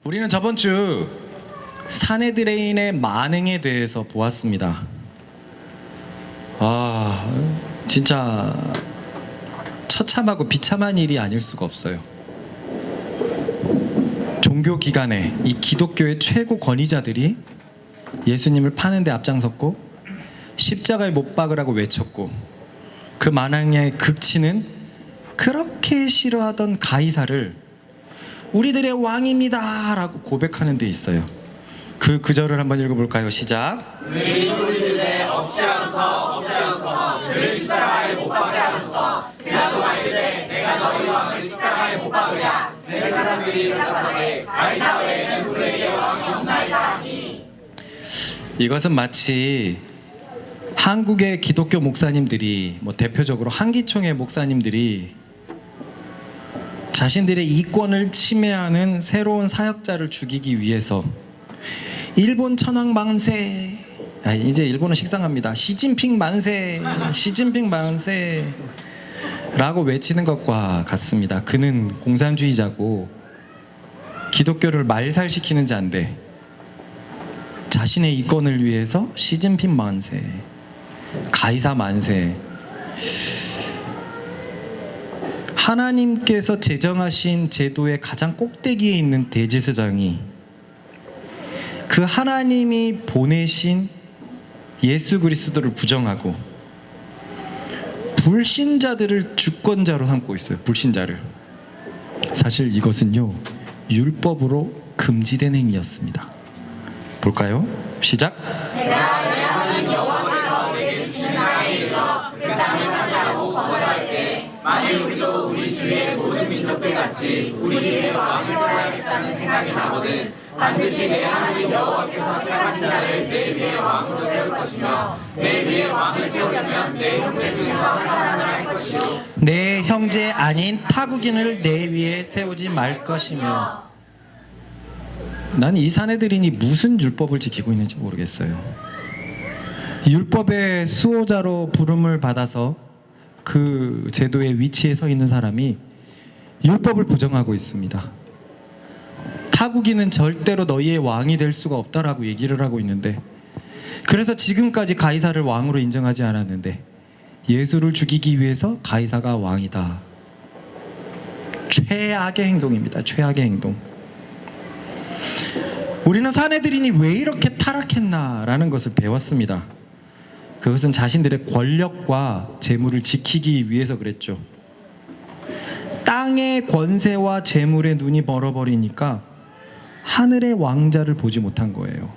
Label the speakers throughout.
Speaker 1: 우리는 저번 주 사내들인의 만행에 대해서 보았습니다. 진짜 처참하고 비참한 일이 아닐 수가 없어요. 종교 기관에 이 기독교의 최고 권위자들이 예수님을 파는 데 앞장섰고 십자가에 못 박으라고 외쳤고, 그 만행의 극치는 그렇게 싫어하던 가이사를 우리들의 왕입니다 라고 고백하는 데 있어요. 그 구절을 한번 읽어볼까요? 시작.
Speaker 2: 우리 소리들에 없이하소서 그를 십자가에 못 박게 하소서. 그라도 말이되 내가 너희 왕을 십자가에 못 박으랴. 내 사람들이 대답하되 가이사 외에는 우리에게 왕이 없나이다 하니.
Speaker 1: 이것은 마치 한국의 기독교 목사님들이, 대표적으로 한기총의 목사님들이 자신들의 이권을 침해하는 새로운 사역자를 죽이기 위해서 일본 천황 만세, 이제 일본은 식상합니다. 시진핑 만세, 시진핑 만세 라고 외치는 것과 같습니다. 그는 공산주의자고 기독교를 말살시키는 자인데 자신의 이권을 위해서 시진핑 만세, 가이사 만세. 하나님께서 제정하신 제도의 가장 꼭대기에 있는 대제사장이 그 하나님이 보내신 예수 그리스도를 부정하고 불신자들을 주권자로 삼고 있어요. 불신자를. 사실 이것은요, 율법으로 금지된 행위였습니다. 볼까요? 시작.
Speaker 2: 내가 내 하나님 여호와께서 내게 주신 나라에 이르러 그 땅을 차지하고 거주할 때 만일 우리도 우리 주위의 모든 민족들 같이 우리의 왕을 세워야겠다는 생각이 나거든 반드시 내 하나님 여호와께서 택하신 자를 내 위에 왕으로 세울 것이며 내 위에 왕을 세우려면 내 형제 중에서 한 사람을 할 것이요
Speaker 1: 내 형제 아닌 타국인을 내 위에 세우지 말 것이며. 난 이 사내들인이 무슨 율법을 지키고 있는지 모르겠어요. 율법의 수호자로 부름을 받아서 그 제도의 위치에 서 있는 사람이 율법을 부정하고 있습니다. 타국인은 절대로 너희의 왕이 될 수가 없다라고 얘기를 하고 있는데, 그래서 지금까지 가이사를 왕으로 인정하지 않았는데 예수를 죽이기 위해서 가이사가 왕이다. 최악의 행동입니다. 최악의 행동. 우리는 사내들인이 왜 이렇게 타락했나라는 것을 배웠습니다. 그것은 자신들의 권력과 재물을 지키기 위해서 그랬죠. 땅의 권세와 재물에 눈이 멀어버리니까 하늘의 왕자를 보지 못한 거예요.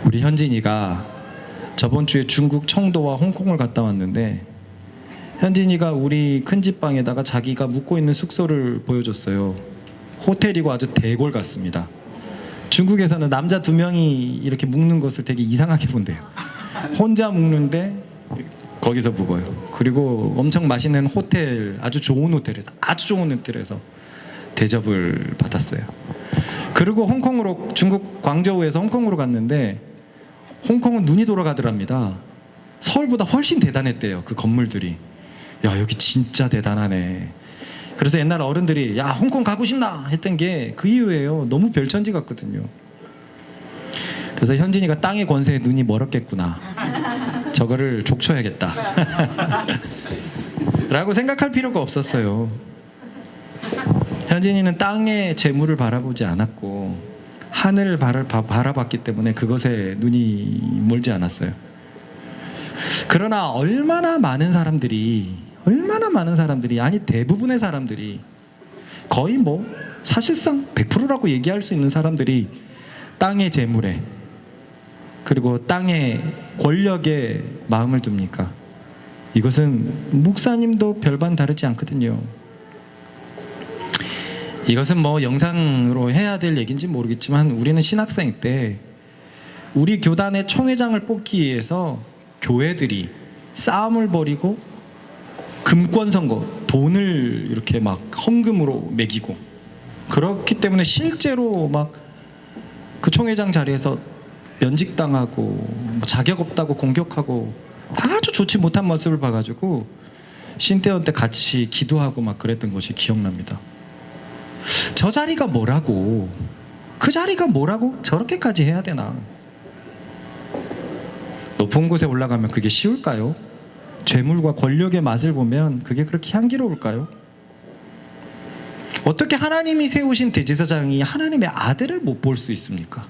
Speaker 1: 우리 현진이가 저번 주에 중국 청도와 홍콩을 갔다 왔는데, 현진이가 우리 큰 집방에다가 자기가 묵고 있는 숙소를 보여줬어요. 호텔이고 아주 대골 같습니다. 중국에서는 남자 2명이 이렇게 묵는 것을 되게 이상하게 본대요. 혼자 묵는데 거기서 묵어요. 그리고 엄청 맛있는 호텔, 아주 좋은 호텔에서 대접을 받았어요. 그리고 홍콩으로, 중국 광저우에서 홍콩으로 갔는데 홍콩은 눈이 돌아가더랍니다. 서울보다 훨씬 대단했대요. 그 건물들이. 야, 여기 진짜 대단하네. 그래서 옛날 어른들이 야, 홍콩 가고 싶나 했던 게 그 이유예요. 너무 별천지 같거든요. 그래서 현진이가 땅의 권세에 눈이 멀었겠구나. 저거를 족쳐야겠다. 라고 생각할 필요가 없었어요. 현진이는 땅의 재물을 바라보지 않았고 하늘을 바라봤기 때문에 그것에 눈이 멀지 않았어요. 그러나 얼마나 많은 사람들이, 아니 대부분의 사람들이, 거의 사실상 100%라고 얘기할 수 있는 사람들이 땅의 재물에, 그리고 땅의 권력에 마음을 둡니까? 이것은 목사님도 별반 다르지 않거든요. 이것은 영상으로 해야 될 얘기인지 모르겠지만, 우리는 신학생 때 우리 교단의 총회장을 뽑기 위해서 교회들이 싸움을 벌이고 금권 선거, 돈을 이렇게 헌금으로 매기고, 그렇기 때문에 실제로 그 총회장 자리에서 면직당하고 자격 없다고 공격하고 아주 좋지 못한 모습을 봐가지고 신대원 때 같이 기도하고 그랬던 것이 기억납니다. 저 자리가 뭐라고, 그 자리가 뭐라고 저렇게까지 해야 되나? 높은 곳에 올라가면 그게 쉬울까요? 죄물과 권력의 맛을 보면 그게 그렇게 향기로울까요? 어떻게 하나님이 세우신 대제사장이 하나님의 아들을 못 볼 수 있습니까?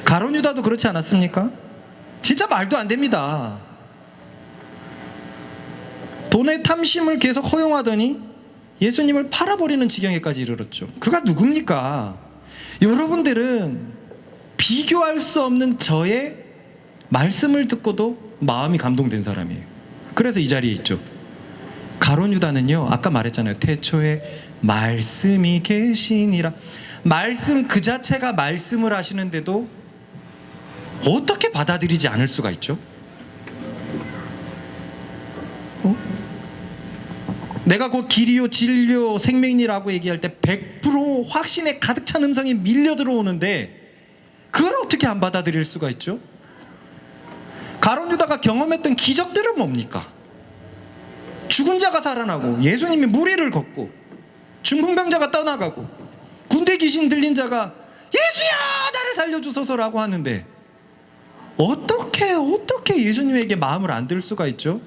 Speaker 1: 가룟 유다도 그렇지 않았습니까? 진짜 말도 안 됩니다. 돈의 탐심을 계속 허용하더니 예수님을 팔아버리는 지경에까지 이르렀죠. 그가 누굽니까? 여러분들은 비교할 수 없는 저의 말씀을 듣고도 마음이 감동된 사람이에요. 그래서 이 자리에 있죠. 가룟 유다는요, 아까 말했잖아요. 태초에 말씀이 계시니라. 말씀 그 자체가 말씀을 하시는데도 어떻게 받아들이지 않을 수가 있죠? 내가 곧 길이요 진리요 생명이라고 얘기할 때 100% 확신에 가득 찬 음성이 밀려 들어오는데 그걸 어떻게 안 받아들일 수가 있죠? 가룟 유다가 경험했던 기적들은 뭡니까? 죽은 자가 살아나고 예수님이 무리를 걷고 중풍병자가 떠나가고 군대 귀신 들린 자가 예수야 나를 살려주소서라고 하는데 어떻게 예수님에게 마음을 안 들 수가 있죠?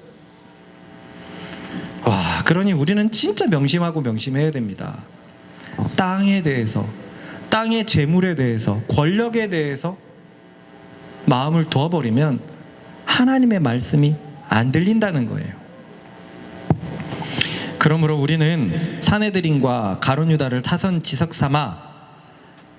Speaker 1: 와, 그러니 우리는 진짜 명심하고 명심해야 됩니다. 땅에 대해서, 땅의 재물에 대해서, 권력에 대해서 마음을 두어버리면 하나님의 말씀이 안 들린다는 거예요. 그러므로 우리는 사내들인과 가룟 유다를 타선지석 삼아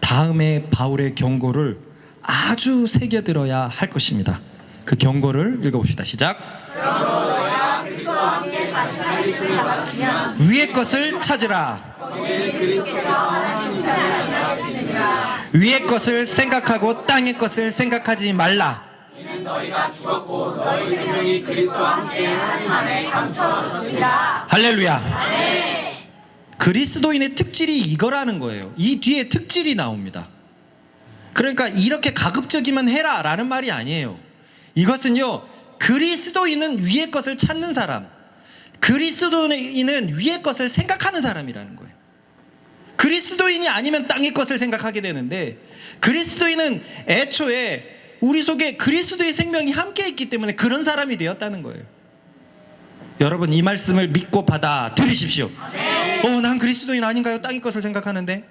Speaker 1: 다음에 바울의 경고를 아주 새겨들어야 할 것입니다. 그 경고를 읽어봅시다. 시작.
Speaker 2: 너야 그리스도와 함께 다시 살리심을 받았으면
Speaker 1: 위의 것을 찾으라.
Speaker 2: 너희는 그리스도께서 하나님 편에 앉아계시니라.
Speaker 1: 위의 것을 생각하고 땅의 것을 생각하지 말라.
Speaker 2: 이는 너희가 죽었고 너희 생명이 그리스도와 함께 하나님 안에 감춰졌습니다.
Speaker 1: 할렐루야. 그리스도인의 특질이 이거라는 거예요. 이 뒤에 특질이 나옵니다. 그러니까 이렇게 가급적이면 해라 라는 말이 아니에요. 이것은요, 그리스도인은 위의 것을 찾는 사람, 그리스도인은 위의 것을 생각하는 사람이라는 거예요. 그리스도인이 아니면 땅의 것을 생각하게 되는데, 그리스도인은 애초에 우리 속에 그리스도의 생명이 함께 있기 때문에 그런 사람이 되었다는 거예요. 여러분, 이 말씀을 믿고 받아들이십시오. 난 그리스도인 아닌가요? 땅의 것을 생각하는데.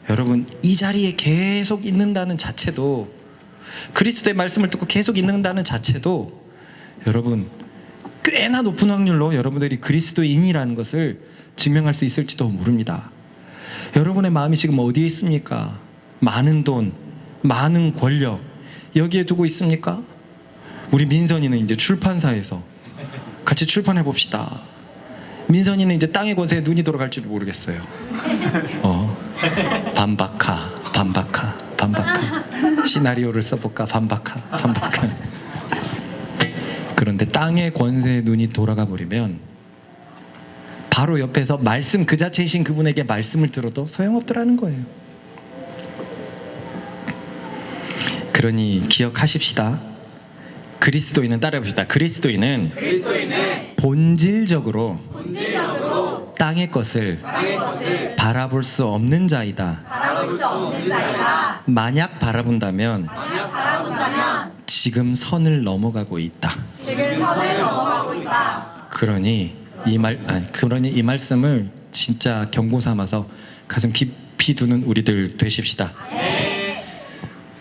Speaker 1: 여러분, 이 자리에 계속 있는다는 자체도, 그리스도의 말씀을 듣고 계속 있는다는 자체도 여러분 꽤나 높은 확률로 여러분들이 그리스도인이라는 것을 증명할 수 있을지도 모릅니다. 여러분의 마음이 지금 어디에 있습니까? 많은 돈, 많은 권력 여기에 두고 있습니까? 우리 민선이는 이제 출판사에서 같이 출판해 봅시다. 민선이는 이제 땅의 권세에 눈이 돌아갈지도 모르겠어요. 반박하 시나리오를 써볼까? 반박하. 그런데 땅의 권세에 눈이 돌아가 버리면 바로 옆에서 말씀 그 자체이신 그분에게 말씀을 들어도 소용없더라는 거예요. 그러니 기억하십시다. 그리스도인은 따라해봅시다. 그리스도인은 본질적으로 땅의 것을 바라볼 수 없는 자이다. 만약 바라본다면 지금 선을 넘어가고 있다. 그러니 이 말씀을 진짜 경고 삼아서 가슴 깊이 두는 우리들 되십시다.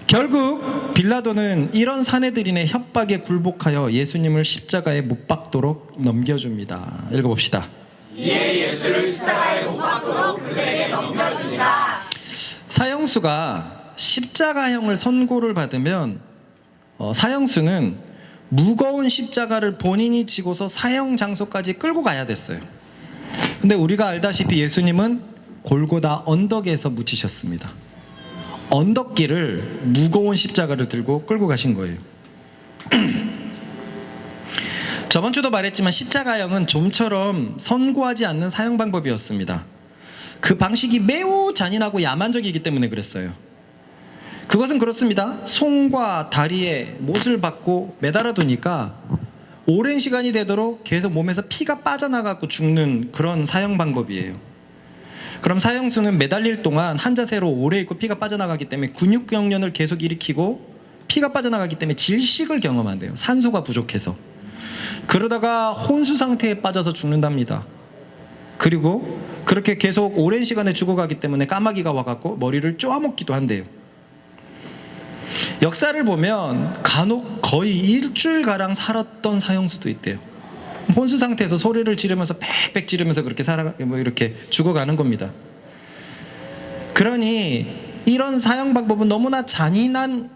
Speaker 1: 결국 빌라도는 이런 사내들인의 협박에 굴복하여 예수님을 십자가에 못 박도록 넘겨줍니다. 읽어봅시다.
Speaker 2: 이에 예수를 십자가에 못 박도록 그들에게 넘겨주니라.
Speaker 1: 사형수가 십자가형을 선고를 받으면 사형수는 무거운 십자가를 본인이 지고서 사형 장소까지 끌고 가야 됐어요. 근데 우리가 알다시피 예수님은 골고다 언덕에서 묻히셨습니다. 언덕길을 무거운 십자가를 들고 끌고 가신 거예요. 저번 주도 말했지만 십자가형은 좀처럼 선고하지 않는 사형 방법이었습니다. 그 방식이 매우 잔인하고 야만적이기 때문에 그랬어요. 그것은 그렇습니다. 손과 다리에 못을 박고 매달아 두니까 오랜 시간이 되도록 계속 몸에서 피가 빠져나가고 죽는 그런 사형 방법이에요. 그럼 사형수는 매달릴 동안 한 자세로 오래 있고 피가 빠져나가기 때문에 근육 경련을 계속 일으키고 피가 빠져나가기 때문에 질식을 경험한대요. 산소가 부족해서. 그러다가 혼수 상태에 빠져서 죽는답니다. 그리고 그렇게 계속 오랜 시간에 죽어가기 때문에 까마귀가 와갖고 머리를 쪼아먹기도 한대요. 역사를 보면 간혹 거의 일주일가량 살았던 사형수도 있대요. 혼수 상태에서 소리를 지르면서 빽빽 지르면서 그렇게 이렇게 죽어가는 겁니다. 그러니 이런 사형 방법은 너무나 잔인한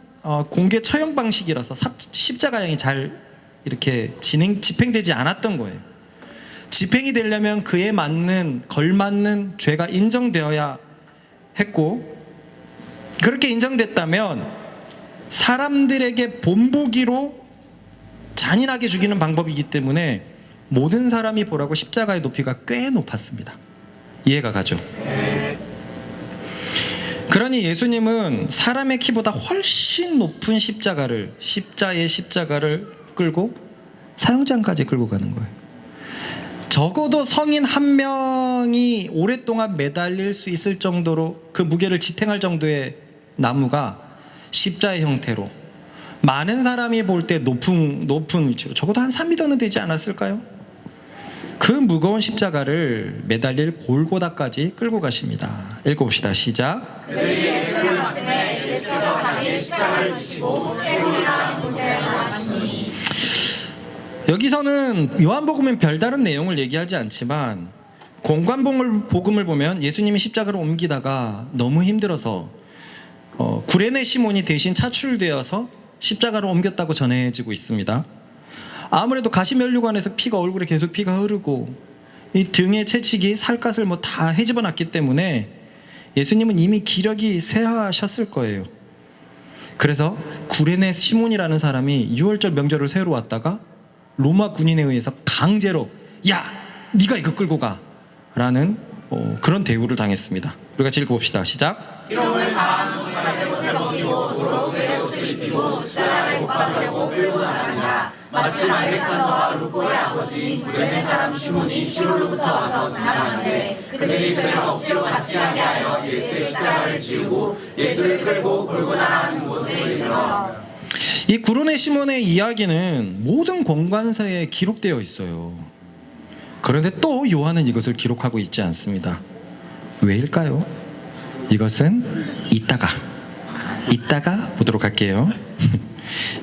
Speaker 1: 공개 처형 방식이라서 십자가형이 잘 이렇게 집행되지 않았던 거예요. 집행이 되려면 그에 맞는 걸맞는 죄가 인정되어야 했고, 그렇게 인정됐다면 사람들에게 본보기로 잔인하게 죽이는 방법이기 때문에 모든 사람이 보라고 십자가의 높이가 꽤 높았습니다. 이해가 가죠? 그러니 예수님은 사람의 키보다 훨씬 높은 십자가를 끌고 사형장까지 끌고 가는 거예요. 적어도 성인 한 명이 오랫동안 매달릴 수 있을 정도로 그 무게를 지탱할 정도의 나무가 십자의 형태로 많은 사람이 볼 때 높은 위치로 적어도 한 3m는 되지 않았을까요? 그 무거운 십자가를 매달릴 골고다까지 끌고 가십니다. 읽어봅시다. 시작.
Speaker 2: 그들이 예수를 맡음에 예수께서 자기의 십자가를 지시고 헤로리라는 곳에 가시니.
Speaker 1: 여기서는 요한복음은 별다른 내용을 얘기하지 않지만 공관복음을 보면 예수님이 십자가를 옮기다가 너무 힘들어서 구레네 시몬이 대신 차출되어서 십자가를 옮겼다고 전해지고 있습니다. 아무래도 가시면류관에서 얼굴에 계속 피가 흐르고 이 등의 채찍이 살갗을 다 헤집어 놨기 때문에 예수님은 이미 기력이 쇠하셨을 거예요. 그래서 구레네 시몬이라는 사람이 유월절 명절을 세우러 왔다가 로마 군인에 의해서 강제로 야 네가 이거 끌고 가 라는 그런 대우를 당했습니다. 우리 같이 읽어봅시다. 시작.
Speaker 2: 기름을 가한 옷을 옷을 벗기고 도로의 옷을 입히고 십자가에 못 박으려고 끌고 나가니라. 마침 알렉산더와 루포의 아버지인 구레네 사람 시몬이 시골로부터 와서 지나가는데 그들이 그를 억지로 같이 가게 하여 예수의 십자가를 지우고 예수를 끌고 골고다라는 곳에 이르러.
Speaker 1: 이 구레네 시몬의 이야기는 모든 권관서에 기록되어 있어요. 그런데 또 요한은 이것을 기록하고 있지 않습니다. 왜일까요? 이것은 이따가 보도록 할게요.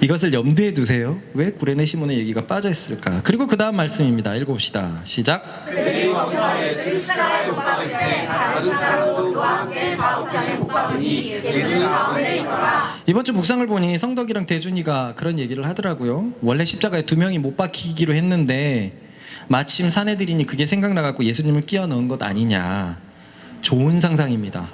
Speaker 1: 이것을 염두에 두세요. 왜 구레네 시몬의 얘기가 빠져 있을까? 그리고 그 다음 말씀입니다. 읽어봅시다. 시작.
Speaker 2: 그들이 거기서 예수를 십자가에 못 박을세 다른 사람도 그와 함께 좌우편에 못 박으니 예수는 가운데 있더라.
Speaker 1: 이번 주 묵상을 보니 성덕이랑 대준이가 그런 얘기를 하더라고요. 원래 십자가에 2명이 못 박히기로 했는데 마침 사내들이니 그게 생각나갖고 예수님을 끼워 넣은 것 아니냐. 좋은 상상입니다.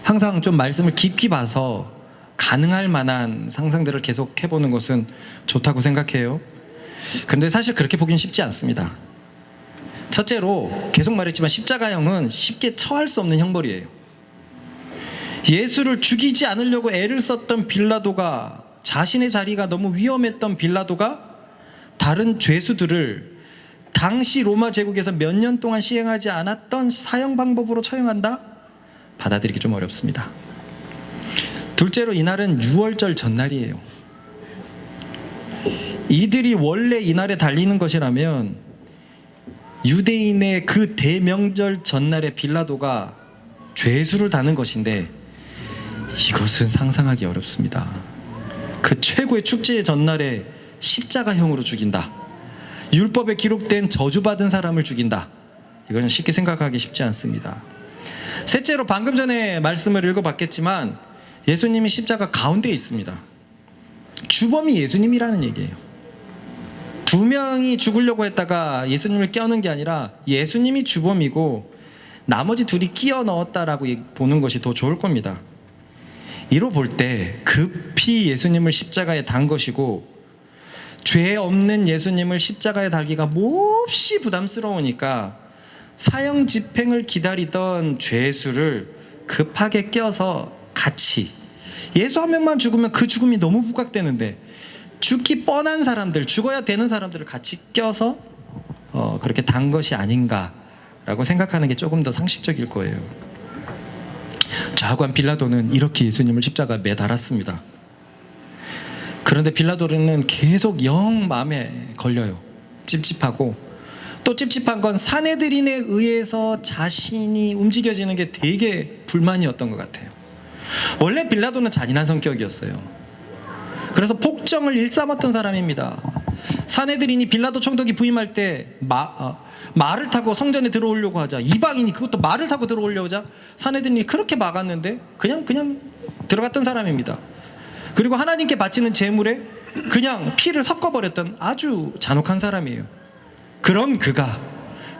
Speaker 1: 항상 좀 말씀을 깊이 봐서 가능할 만한 상상들을 계속 해보는 것은 좋다고 생각해요. 그런데 사실 그렇게 보긴 쉽지 않습니다. 첫째로 계속 말했지만 십자가형은 쉽게 처할 수 없는 형벌이에요. 예수를 죽이지 않으려고 애를 썼던 빌라도가, 자신의 자리가 너무 위험했던 빌라도가 다른 죄수들을 당시 로마 제국에서 몇 년 동안 시행하지 않았던 사형 방법으로 처형한다? 받아들이기 좀 어렵습니다. 둘째로 이날은 유월절 전날이에요. 이들이 원래 이날에 달리는 것이라면 유대인의 그 대명절 전날에 빌라도가 죄수를 다는 것인데 이것은 상상하기 어렵습니다. 그 최고의 축제의 전날에 십자가형으로 죽인다. 율법에 기록된 저주받은 사람을 죽인다. 이건 쉽게 생각하기 쉽지 않습니다. 셋째로 방금 전에 말씀을 읽어봤겠지만 예수님이 십자가 가운데에 있습니다. 주범이 예수님이라는 얘기예요. 2명이 죽으려고 했다가 예수님을 껴넣은 게 아니라 예수님이 주범이고 나머지 2이 끼어 넣었다라고 보는 것이 더 좋을 겁니다. 이로 볼 때 급히 예수님을 십자가에 단 것이고 죄 없는 예수님을 십자가에 달기가 몹시 부담스러우니까 사형 집행을 기다리던 죄수를 급하게 껴서 같이, 예수 한 명만 죽으면 그 죽음이 너무 부각되는데 죽기 뻔한 사람들, 죽어야 되는 사람들을 같이 껴서 그렇게 단 것이 아닌가라는 라고 생각하는 게 조금 더 상식적일 거예요. 좌우간 빌라도는 이렇게 예수님을 십자가에 매달았습니다. 그런데 빌라도는 계속 영 마음에 걸려요. 찝찝하고, 또 찝찝한 건 사내들인에 의해서 자신이 움직여지는 게 되게 불만이었던 것 같아요. 원래 빌라도는 잔인한 성격이었어요. 그래서 폭정을 일삼았던 사람입니다. 사내들인이 빌라도 총독이 부임할 때 말을 타고 성전에 들어오려고 하자, 이방인이 그것도 말을 타고 들어오려고 하자 사내들인이 그렇게 막았는데 그냥 들어갔던 사람입니다. 그리고 하나님께 바치는 제물에 그냥 피를 섞어버렸던 아주 잔혹한 사람이에요. 그런 그가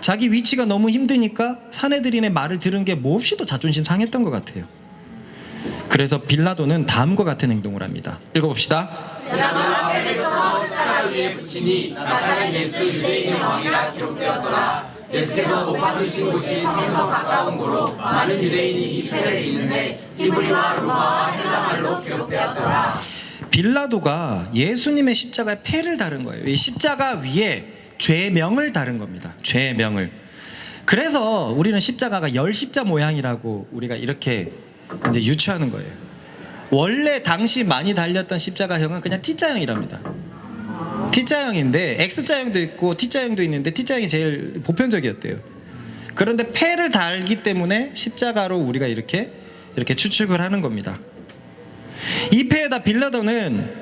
Speaker 1: 자기 위치가 너무 힘드니까 사내들인의 말을 들은 게 몹시도 자존심 상했던 것 같아요. 그래서 빌라도는 다음과 같은 행동을 합니다. 읽어봅시다.
Speaker 2: 빌라도 앞에 서서 십자가 위에 붙이니 나사렛 예수 유대인의 왕이라 기록되었더라. 예수께서 못 박으신 곳이 성에서 가까운 고로 많은 유대인이 이 패를 읽는데 히브리와 로마와 헬라말로 기록되었더라.
Speaker 1: 빌라도가 예수님의 십자가에 패를 달은 거예요. 이 십자가 위에 죄명을 달은 겁니다. 죄명을. 그래서 우리는 십자가가 열십자 모양이라고 우리가 이렇게 이제 유추하는 거예요. 원래 당시 많이 달렸던 십자가형은 그냥 T자형이랍니다. T자형인데 X자형도 있고 T자형도 있는데 T자형이 제일 보편적이었대요. 그런데 패를 달기 때문에 십자가로 우리가 이렇게 추측을 하는 겁니다. 이 패에다 빌라도는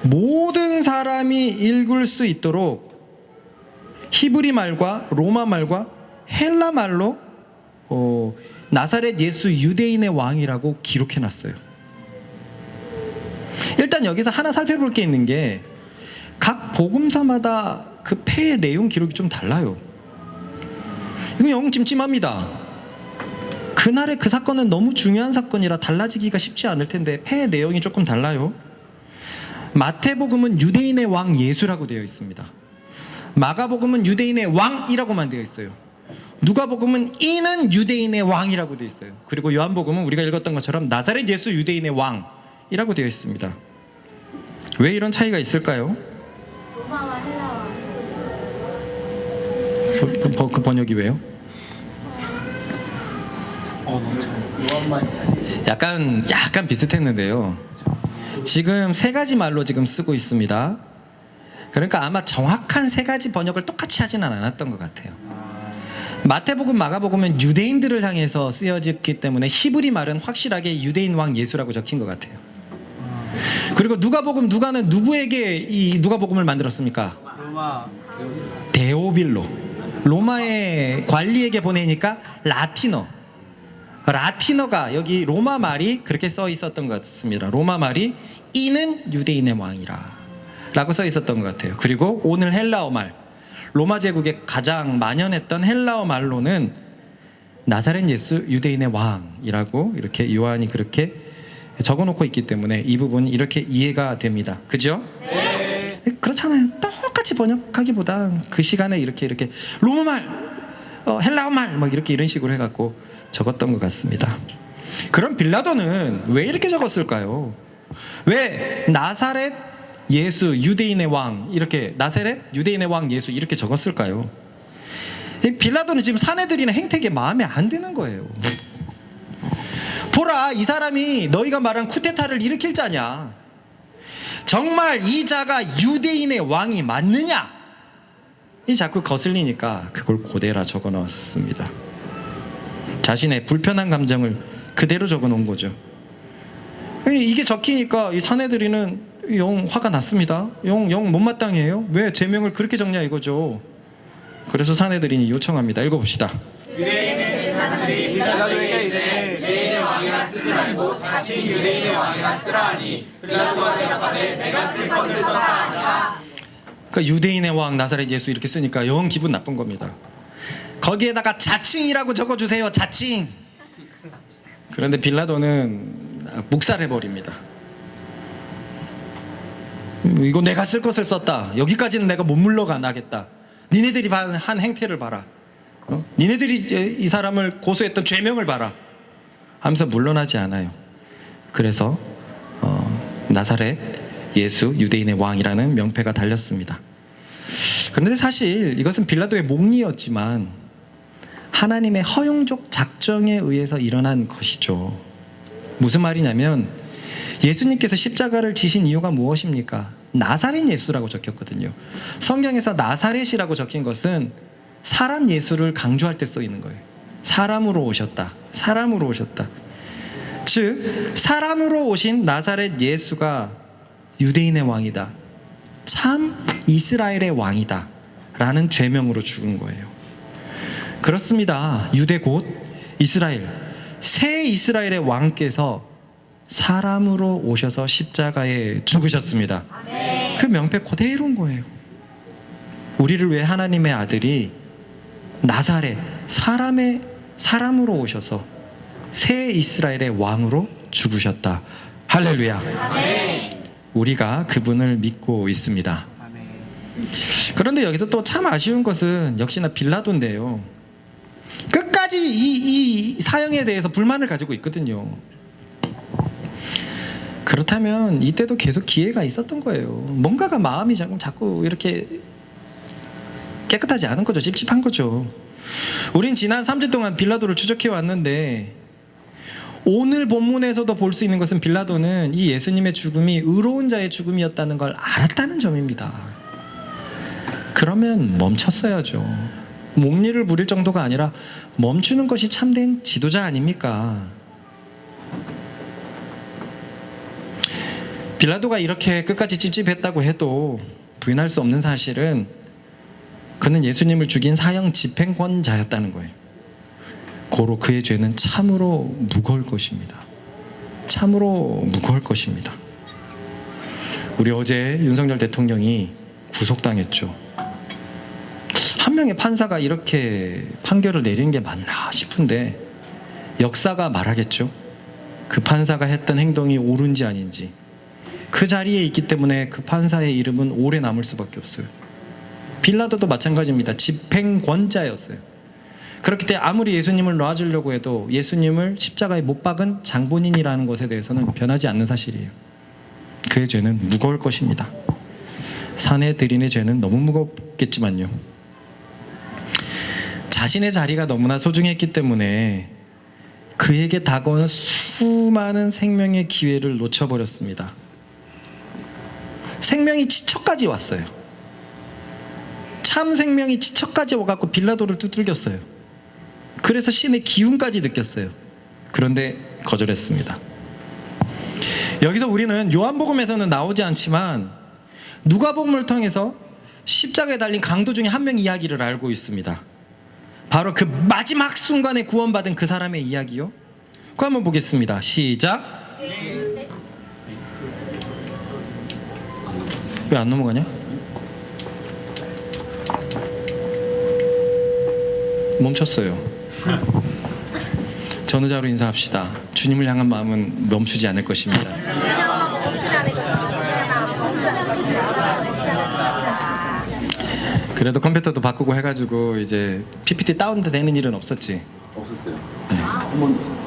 Speaker 1: 모든 사람이 읽을 수 있도록 히브리 말과 로마 말과 헬라 말로 나사렛 예수 유대인의 왕이라고 기록해놨어요. 일단 여기서 하나 살펴볼 게 있는 게 각 복음서마다 그 패의 내용 기록이 좀 달라요. 이거 영 찜찜합니다. 그날의 그 사건은 너무 중요한 사건이라 달라지기가 쉽지 않을 텐데 패의 내용이 조금 달라요. 마태복음은 유대인의 왕 예수라고 되어 있습니다. 마가복음은 유대인의 왕이라고만 되어 있어요. 누가복음은 이는 유대인의 왕이라고 되어 있어요. 그리고 요한복음은 우리가 읽었던 것처럼 나사렛 예수 유대인의 왕이라고 되어 있습니다. 왜 이런 차이가 있을까요?
Speaker 3: 로마와 헬라와
Speaker 1: 그 번역이 왜요? 약간 비슷했는데요. 지금 세 가지 말로 지금 쓰고 있습니다. 그러니까 아마 정확한 세 가지 번역을 똑같이 하지는 않았던 것 같아요. 마태복음, 마가복음은 유대인들을 향해서 쓰여졌기 때문에 히브리 말은 확실하게 유대인 왕 예수라고 적힌 것 같아요. 그리고 누가복음, 누가는 누구에게 이 누가복음을 만들었습니까?
Speaker 4: 로마.
Speaker 1: 데오빌로, 로마의 관리에게 보내니까 라틴어가 여기 로마 말이 그렇게 써 있었던 것 같습니다. 로마 말이 이는 유대인의 왕이라 라고 써 있었던 것 같아요. 그리고 오늘 헬라어 말, 로마 제국에 가장 만연했던 헬라어 말로는 나사렛 예수 유대인의 왕이라고 이렇게 요한이 그렇게 적어놓고 있기 때문에 이 부분이 이렇게 이해가 됩니다. 그죠? 네. 그렇잖아요. 똑같이 번역하기보다 그 시간에 이렇게 로마 말, 헬라어 말 막 이런 식으로 해갖고 적었던 것 같습니다. 그럼 빌라도는 왜 이렇게 적었을까요? 왜 나사렛 예수 유대인의 왕 이렇게 나사렛 유대인의 왕 예수 이렇게 적었을까요? 빌라도는 지금 사내들이나 행택에 마음에 안 드는 거예요. 보라, 이 사람이 너희가 말한 쿠데타를 일으킬 자냐? 정말 이 자가 유대인의 왕이 맞느냐? 이 자꾸 거슬리니까 그걸 고대라 적어 넣었습니다. 자신의 불편한 감정을 그대로 적어 놓은 거죠. 이게 적히니까 이 사내들이는 영 화가 났습니다. 영 못마땅해요. 왜 제명을 그렇게 적냐 이거죠. 그래서 사내들이 요청합니다. 읽어봅시다.
Speaker 2: 유대인의 대사들이 빌라도에게 이르되 유대인의 왕이라 쓰지 말고 자칭 유대인의 왕이라 쓰라 하니 빌라도가 대답하되 내가 쓸 것을 썼다 하니라.
Speaker 1: 그러니까 유대인의 왕 나사렛 예수 이렇게 쓰니까 영 기분 나쁜 겁니다. 거기에다가 자칭이라고 적어주세요. 자칭. 그런데 빌라도는 묵살해버립니다. 이거 내가 쓸 것을 썼다. 여기까지는 내가 못 물러가겠다. 니네들이 한 행태를 봐라. 니네들이 이 사람을 고소했던 죄명을 봐라 하면서 물러나지 않아요. 그래서 나사렛 예수 유대인의 왕이라는 명패가 달렸습니다. 그런데 사실 이것은 빌라도의 몽리였지만 하나님의 허용적 작정에 의해서 일어난 것이죠. 무슨 말이냐면 예수님께서 십자가를 지신 이유가 무엇입니까? 나사렛 예수라고 적혔거든요. 성경에서 나사렛이라고 적힌 것은 사람 예수를 강조할 때 쓰이는 거예요. 사람으로 오셨다. 사람으로 오셨다. 즉 사람으로 오신 나사렛 예수가 유대인의 왕이다. 참 이스라엘의 왕이다. 라는 죄명으로 죽은 거예요. 그렇습니다. 유대 곧 이스라엘, 새 이스라엘의 왕께서 사람으로 오셔서 십자가에 죽으셨습니다. 그 명패 그대로인 거예요. 우리를 위해 하나님의 아들이 나사렛 사람으로 오셔서 새 이스라엘의 왕으로 죽으셨다. 할렐루야. 우리가 그분을 믿고 있습니다. 그런데 여기서 또 참 아쉬운 것은 역시나 빌라도인데요. 끝까지 이 사형에 대해서 불만을 가지고 있거든요. 그렇다면 이때도 계속 기회가 있었던 거예요. 뭔가가 마음이 자꾸 이렇게 깨끗하지 않은 거죠. 찝찝한 거죠. 우린 지난 3주 동안 빌라도를 추적해 왔는데 오늘 본문에서도 볼 수 있는 것은 빌라도는 이 예수님의 죽음이 의로운 자의 죽음이었다는 걸 알았다는 점입니다. 그러면 멈췄어야죠. 목리를 부릴 정도가 아니라 멈추는 것이 참된 지도자 아닙니까? 빌라도가 이렇게 끝까지 찝찝했다고 해도 부인할 수 없는 사실은 그는 예수님을 죽인 사형 집행권자였다는 거예요. 고로 그의 죄는 참으로 무거울 것입니다. 참으로 무거울 것입니다. 우리 어제 윤석열 대통령이 구속당했죠. 한 명의 판사가 이렇게 판결을 내리는 게 맞나 싶은데 역사가 말하겠죠. 그 판사가 했던 행동이 옳은지 아닌지. 그 자리에 있기 때문에 그 판사의 이름은 오래 남을 수밖에 없어요. 빌라도도 마찬가지입니다. 집행권자였어요. 그렇기 때문에 아무리 예수님을 놔주려고 해도 예수님을 십자가에 못 박은 장본인이라는 것에 대해서는 변하지 않는 사실이에요. 그의 죄는 무거울 것입니다. 사내들인의 죄는 너무 무겁겠지만요. 자신의 자리가 너무나 소중했기 때문에 그에게 다가온 수많은 생명의 기회를 놓쳐버렸습니다. 생명이 지쳐까지 왔어요. 참 생명이 지쳐까지 와갖고 빌라도를 두들겼어요. 그래서 신의 기운까지 느꼈어요. 그런데 거절했습니다. 여기서 우리는 요한복음에서는 나오지 않지만 누가복음을 통해서 십자가에 달린 강도 중에 한 명 이야기를 알고 있습니다. 바로 그 마지막 순간에 구원받은 그 사람의 이야기요. 그거 한번 보겠습니다. 시작. 왜 안 넘어가냐? 멈췄어요. 전우자로 인사합시다. 주님을 향한 마음은 멈추지 않을 것입니다. 그래도 컴퓨터도 바꾸고 해가지고 이제 PPT 다운되는 일은 없었지?
Speaker 4: 없었어요.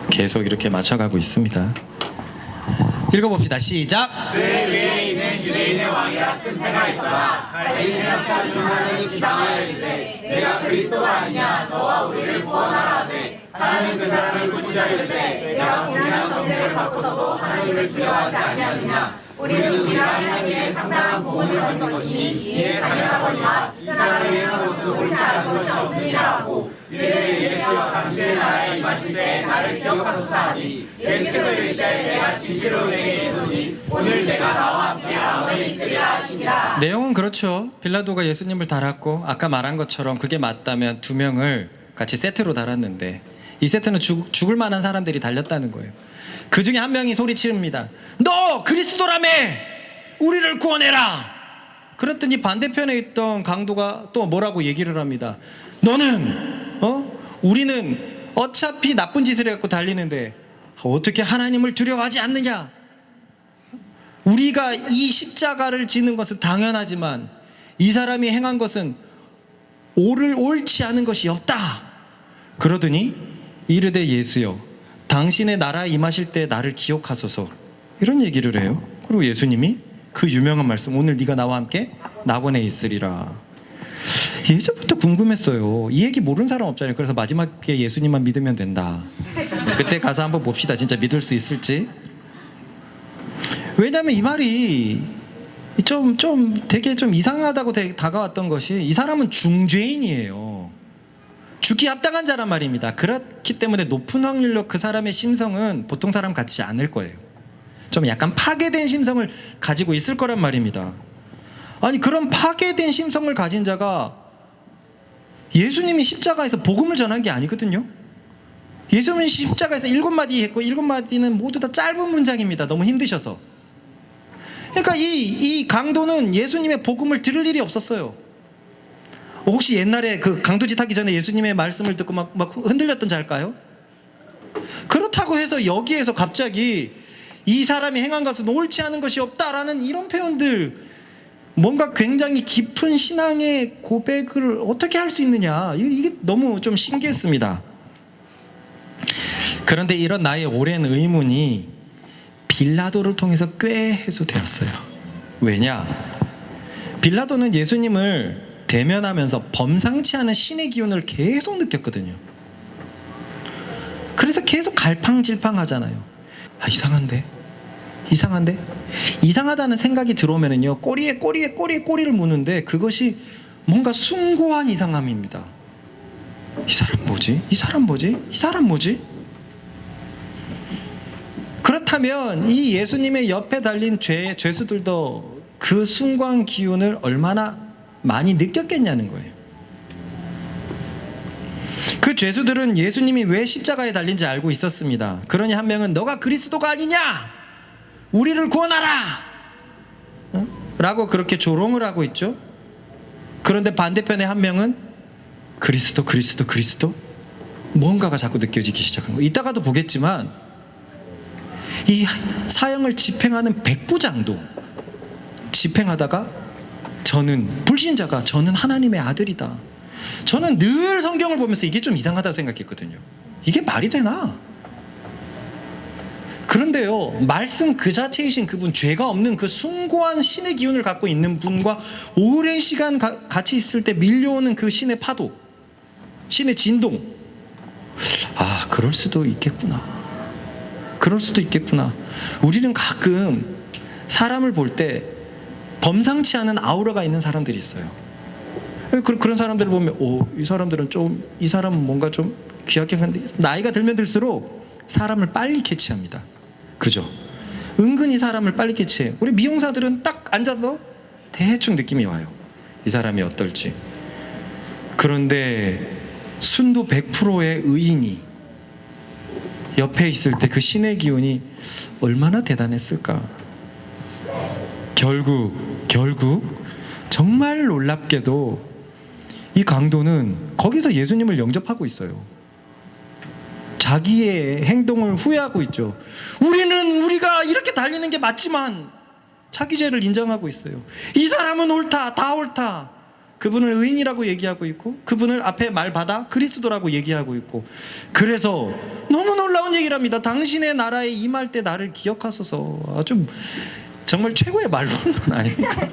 Speaker 1: 계속 이렇게 맞춰가고 있습니다. 읽어봅시다. 시작.
Speaker 2: 그의 위에 있는 유대인의 왕이라 쓴 패가 있더라. 갈릴리 사람 중 하나는 비방하여 이르되 내가 그리스도가 아니냐 너와 우리를 구원하라 하되 하나는 그 사람을 꾸짖어 이르되 내가 동일한 정죄를 받고서도 하나님을 두려워하지 아니하느냐. 우리는 우리가 하나님의 상당한 보응을 받는 것이니 이에 당연하거니와 이 사람이 행한 것은 옳지 않은 것이 없느니라 하고 이르되 예수여 당신의 나라에 임하실 때 나를 기억하소서 하니 예수께서 이르시되 내가 진실로 내게 이르노니 오늘 내가 나와 함께 아버지에 있으리라 하시니라.
Speaker 1: 내용은 그렇죠. 빌라도가 예수님을 달았고 아까 말한 것처럼 그게 맞다면 두 명을 같이 세트로 달았는데 이 세트는 죽을 만한 사람들이 달렸다는 거예요. 그 중에 한 명이 소리치릅니다. 너 그리스도라며 우리를 구원해라. 그랬더니 반대편에 있던 강도가 또 뭐라고 얘기를 합니다. 너는 우리는 어차피 나쁜 짓을 해갖고 달리는데 어떻게 하나님을 두려워하지 않느냐. 우리가 이 십자가를 지는 것은 당연하지만 이 사람이 행한 것은 옳지 않은 것이 없다. 그러더니 이르되 예수여 당신의 나라에 임하실 때 나를 기억하소서 이런 얘기를 해요. 그리고 예수님이 그 유명한 말씀 오늘 네가 나와 함께 낙원에 있으리라. 예전부터 궁금했어요. 이 얘기 모르는 사람 없잖아요. 그래서 마지막에 예수님만 믿으면 된다. 그때 가서 한번 봅시다. 진짜 믿을 수 있을지. 왜냐하면 이 말이 되게 좀 이상하다고 다가왔던 것이, 이 사람은 중죄인이에요. 죽기 합당한 자란 말입니다. 그렇기 때문에 높은 확률로 그 사람의 심성은 보통 사람 같지 않을 거예요. 좀 약간 파괴된 심성을 가지고 있을 거란 말입니다. 아니, 그런 파괴된 심성을 가진 자가 예수님이 십자가에서 복음을 전한 게 아니거든요. 예수님이 십자가에서 7마디 했고 7마디는 모두 다 짧은 문장입니다. 너무 힘드셔서. 그러니까 이 강도는 예수님의 복음을 들을 일이 없었어요. 혹시 옛날에 그 강도짓 하기 전에 예수님의 말씀을 듣고 막 흔들렸던 자일까요? 그렇다고 해서 여기에서 갑자기 이 사람이 행한 것은 옳지 않은 것이 없다라는 이런 표현들, 뭔가 굉장히 깊은 신앙의 고백을 어떻게 할 수 있느냐, 이게 너무 좀 신기했습니다. 그런데 이런 나의 오랜 의문이 빌라도를 통해서 꽤 해소되었어요. 왜냐? 빌라도는 예수님을 대면하면서 범상치 않은 신의 기운을 계속 느꼈거든요. 그래서 계속 갈팡질팡 하잖아요. 아, 이상하다는 생각이 들어오면은요, 꼬리에 꼬리를 무는데 그것이 뭔가 숭고한 이상함입니다. 이 사람 뭐지? 그렇다면 이 예수님의 옆에 달린 죄수들도 그 숭고한 기운을 얼마나 많이 느꼈겠냐는 거예요. 그 죄수들은 예수님이 왜 십자가에 달린지 알고 있었습니다. 그러니 한 명은 너가 그리스도가 아니냐? 우리를 구원하라! 라고 그렇게 조롱을 하고 있죠. 그런데 반대편에 한 명은 그리스도? 뭔가가 자꾸 느껴지기 시작한 거예요. 이따가도 보겠지만 이 사형을 집행하는 백부장도 집행하다가 불신자가 저는 하나님의 아들이다. 저는 늘 성경을 보면서 이게 좀 이상하다고 생각했거든요. 이게 말이 되나? 그런데요, 말씀 그 자체이신 그분, 죄가 없는 그 숭고한 신의 기운을 갖고 있는 분과 오랜 시간 같이 있을 때 밀려오는 그 신의 파도, 신의 진동, 아, 그럴 수도 있겠구나. 우리는 가끔 사람을 볼 때 범상치 않은 아우라가 있는 사람들이 있어요. 그런 사람들을 보면 이 사람은 뭔가 좀 귀하게 한데, 나이가 들면 들수록 사람을 빨리 캐치합니다. 그죠? 은근히 사람을 빨리 캐치해요. 우리 미용사들은 딱 앉아서 대충 느낌이 와요. 이 사람이 어떨지. 그런데 순도 100%의 의인이 옆에 있을 때 그 신의 기운이 얼마나 대단했을까. 결국 정말 놀랍게도 이 강도는 거기서 예수님을 영접하고 있어요. 자기의 행동을 후회하고 있죠. 우리가 이렇게 달리는 게 맞지만 자기 죄를 인정하고 있어요. 이 사람은 옳다, 다 옳다. 그분을 의인이라고 얘기하고 있고, 그분을 앞에 말 받아 그리스도라고 얘기하고 있고, 그래서 너무 놀라운 얘기를 합니다. 당신의 나라에 임할 때 나를 기억하소서. 정말 최고의 말로는 아닙니까?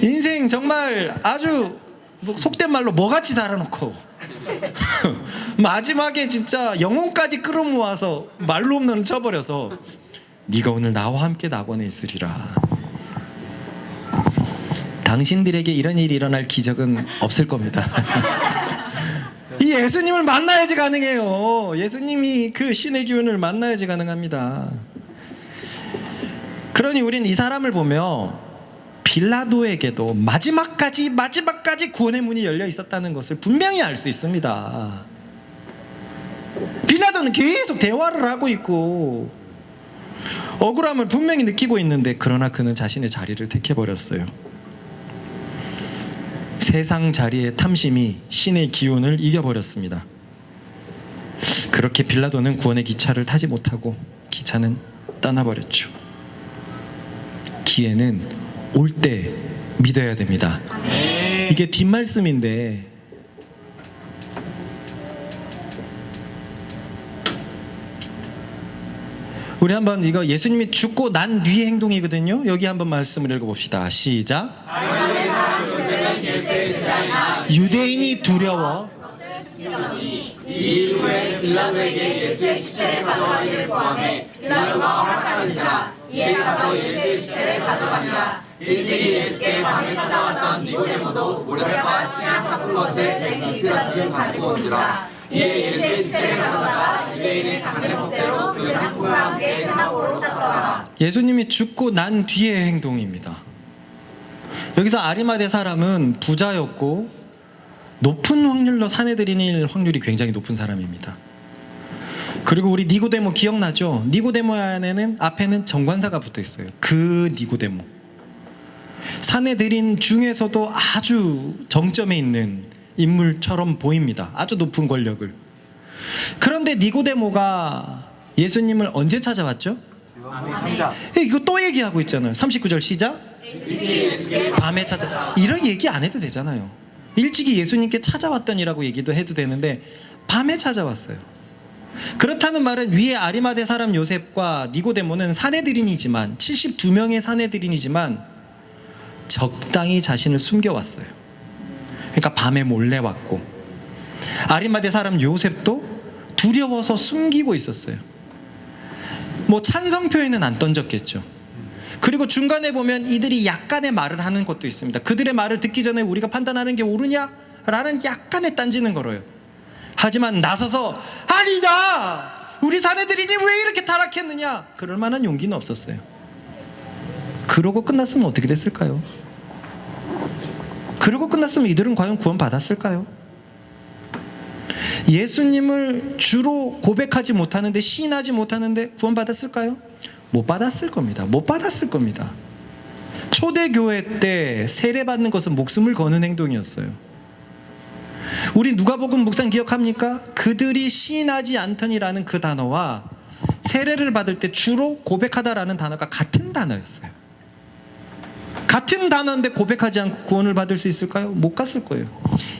Speaker 1: 인생 정말 아주 속된 말로 뭐같이 살아놓고 마지막에 진짜 영혼까지 끌어모아서 말로 없는 쳐버려서 네가 오늘 나와 함께 낙원에 있으리라. 당신들에게 이런 일이 일어날 기적은 없을 겁니다. 이 예수님을 만나야지 가능해요. 예수님이 그 신의 기운을 만나야지 가능합니다. 그러니 우리는 이 사람을 보며 빌라도에게도 마지막까지 구원의 문이 열려 있었다는 것을 분명히 알 수 있습니다. 빌라도는 계속 대화를 하고 있고 억울함을 분명히 느끼고 있는데, 그러나 그는 자신의 자리를 택해버렸어요. 세상 자리의 탐심이 신의 기운을 이겨버렸습니다. 그렇게 빌라도는 구원의 기차를 타지 못하고 기차는 떠나버렸죠. 기회는 올 때 믿어야 됩니다. 이게 뒷말씀인데, 우리 한번 이거 예수님이 죽고 난 뒤의 행동이거든요. 여기 한번 말씀을 읽어봅시다. 시작.
Speaker 2: 사람 요셉은 예수의 제자
Speaker 1: 유대인이 두려워
Speaker 2: 이 일 후에 빌라도에게 예수의 시체를 가져가기를 구하매 빌라도가 허락하는지라 이에 가서 예수의 시체를 가져가니라. 일찍이 예수께 밤에 찾아왔던 니고데모도 모략과 치약 섞은 것을 100리터쯤 가지고 온지라. 이에 예수의 시체를 가져다가 유대인의 장례법대로 그 향품과 함께 사고로 쌌더라.
Speaker 1: 예수님이 죽고 난 뒤의 행동입니다. 여기서 아리마대 사람은 부자였고 높은 확률로 산에 들이닐 확률이 굉장히 높은 사람입니다. 그리고 우리 니고데모 기억나죠? 니고데모 앞에는 정관사가 붙어 있어요. 그 니고데모. 산에 들인 중에서도 아주 정점에 있는 인물처럼 보입니다. 아주 높은 권력을. 그런데 니고데모가 예수님을 언제 찾아왔죠? 이거 또 얘기하고 있잖아요. 39절 시작. 밤에 찾아. 이런 얘기 안 해도 되잖아요. 일찍이 예수님께 찾아왔더니라고 얘기도 해도 되는데 밤에 찾아왔어요. 그렇다는 말은 위에 아리마대 사람 요셉과 니고데모는 사내들인이지만 72명의 사내들인이지만 적당히 자신을 숨겨왔어요. 그러니까 밤에 몰래 왔고 아리마대 사람 요셉도 두려워서 숨기고 있었어요. 뭐 찬성 표현은 안 던졌겠죠. 그리고 중간에 보면 이들이 약간의 말을 하는 것도 있습니다. 그들의 말을 듣기 전에 우리가 판단하는 게 옳으냐? 라는 약간의 딴지는 걸어요. 하지만 나서서 아니다! 우리 사내들이니 왜 이렇게 타락했느냐? 그럴 만한 용기는 없었어요. 그러고 끝났으면 어떻게 됐을까요? 그러고 끝났으면 이들은 과연 구원 받았을까요? 예수님을 주로 고백하지 못하는데 시인하지 못하는데 구원 받았을까요? 못 받았을 겁니다. 못 받았을 겁니다. 초대교회 때 세례받는 것은 목숨을 거는 행동이었어요. 우리 누가복음 묵상 기억합니까? 그들이 시인하지 않더니라는 그 단어와 세례를 받을 때 주로 고백하다라는 단어가 같은 단어였어요. 같은 단어인데 고백하지 않고 구원을 받을 수 있을까요? 못 갔을 거예요.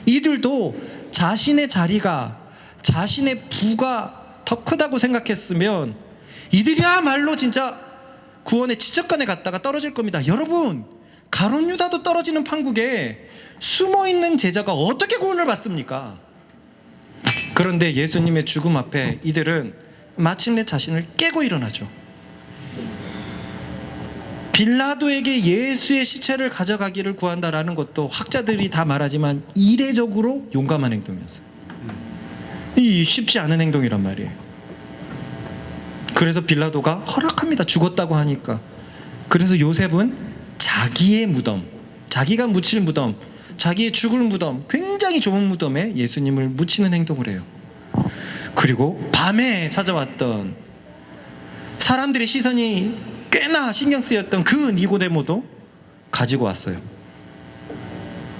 Speaker 1: 이들도 자신의 자리가, 자신의 부가 더 크다고 생각했으면 이들이야말로 진짜 구원의 지적간에 갔다가 떨어질 겁니다. 여러분, 가룟 유다도 떨어지는 판국에 숨어있는 제자가 어떻게 구원을 받습니까? 그런데 예수님의 죽음 앞에 이들은 마침내 자신을 깨고 일어나죠. 빌라도에게 예수의 시체를 가져가기를 구한다라는 것도 학자들이 다 말하지만 이례적으로 용감한 행동이었어요. 이 쉽지 않은 행동이란 말이에요. 그래서 빌라도가 허락합니다. 죽었다고 하니까. 그래서 요셉은 자기의 무덤, 자기가 묻힐 무덤, 자기의 죽을 무덤, 굉장히 좋은 무덤에 예수님을 묻히는 행동을 해요. 그리고 밤에 찾아왔던 사람들의 시선이 꽤나 신경 쓰였던 그 니고데모도 가지고 왔어요.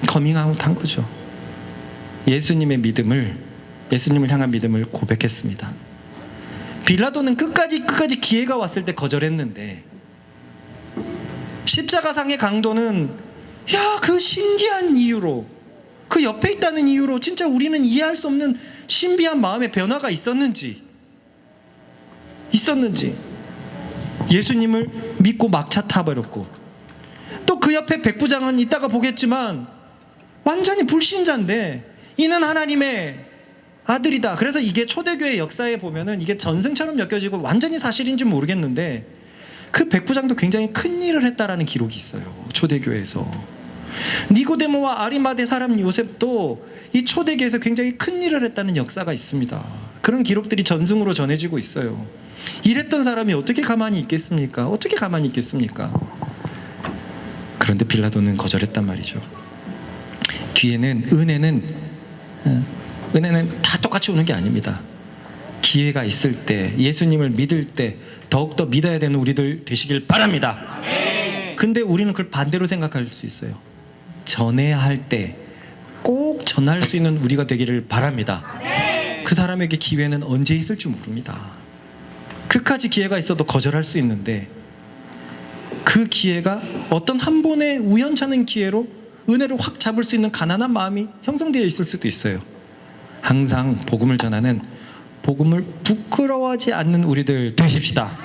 Speaker 1: 커밍아웃 한 거죠. 예수님을 향한 믿음을 고백했습니다. 빌라도는 끝까지 기회가 왔을 때 거절했는데 십자가상의 강도는 그 신기한 이유로, 그 옆에 있다는 이유로 진짜 우리는 이해할 수 없는 신비한 마음의 변화가 있었는지 예수님을 믿고 막차 타버렸고, 또 그 옆에 백부장은 이따가 보겠지만 완전히 불신자인데 이는 하나님의 아들이다. 그래서 이게 초대교회 역사에 보면은 이게 전승처럼 엮여지고 완전히 사실인지 모르겠는데 그 백부장도 굉장히 큰 일을 했다라는 기록이 있어요. 초대교회에서. 니고데모와 아리마대 사람 요셉도 이 초대교회에서 굉장히 큰 일을 했다는 역사가 있습니다. 그런 기록들이 전승으로 전해지고 있어요. 이랬던 사람이 어떻게 가만히 있겠습니까? 그런데 빌라도는 거절했단 말이죠. 은혜는 다 똑같이 오는 게 아닙니다. 기회가 있을 때, 예수님을 믿을 때 더욱더 믿어야 되는 우리들 되시길 바랍니다. 근데 우리는 그걸 반대로 생각할 수 있어요. 전해야 할 때 꼭 전할 수 있는 우리가 되기를 바랍니다. 그 사람에게 기회는 언제 있을지 모릅니다. 그까지 기회가 있어도 거절할 수 있는데 그 기회가 어떤 한 번의 우연찮은 기회로 은혜를 확 잡을 수 있는 가난한 마음이 형성되어 있을 수도 있어요. 항상 복음을 전하는, 복음을 부끄러워하지 않는 우리들 되십시다.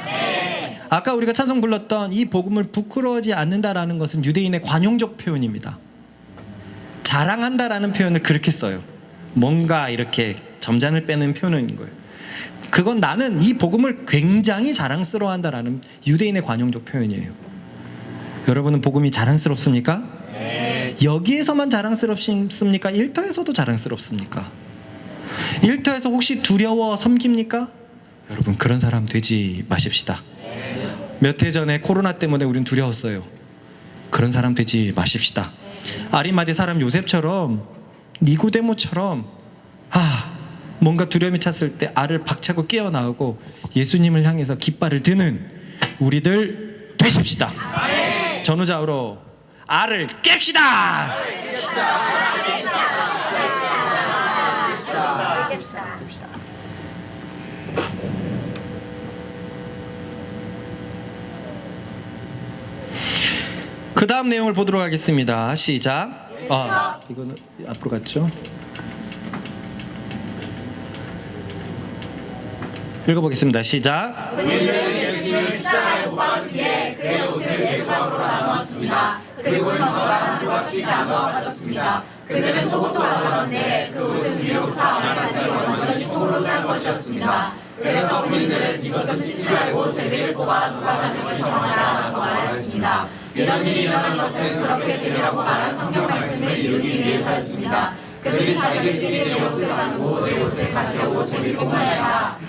Speaker 1: 아까 우리가 찬송 불렀던 이 복음을 부끄러워하지 않는다라는 것은 유대인의 관용적 표현입니다. 자랑한다라는 표현을 그렇게 써요. 뭔가 이렇게 점잔을 빼는 표현인 거예요. 그건 나는 이 복음을 굉장히 자랑스러워한다라는 유대인의 관용적 표현이에요. 여러분은 복음이 자랑스럽습니까?
Speaker 2: 네.
Speaker 1: 여기에서만 자랑스럽습니까? 일터에서도 자랑스럽습니까? 일터에서 혹시 두려워 섬깁니까? 여러분 그런 사람 되지 마십시다. 몇 해 전에 코로나 때문에 우린 두려웠어요. 그런 사람 되지 마십시다. 아리마대 사람 요셉처럼, 니고데모처럼 뭔가 두려움이 찼을 때 알을 박차고 깨어나오고 예수님을 향해서 깃발을 드는 우리들 되십시다. 전후좌우로 알을 깹시다. 그 다음 내용을 보도록 하겠습니다. 시작. 이거는 앞으로 갔죠? 읽어보겠습니다. 시작.
Speaker 2: 그들은 예수님을 십자가에 못 박은 뒤에 그의 옷을 네 조각으로 나누었습니다. 그리고 전처가 한 조각씩 나누어 가졌습니다. 그들은 속옷도 가져갔는데 그 옷은 위로부터 아래까지 완전히 통으로 짠 것이었습니다. 그래서 군인들은 이것은 찢지 말고 제비를 뽑아 누가 가진지 정하라고 말했습니다. 이런 일이 일어난 것은 그렇게 되리라고 말한 성경 말씀을 이루기 위해서였습니다. 그들이 자기들끼리 내 옷을 나누고 내 옷을 가지려고 제비를 뽑아야.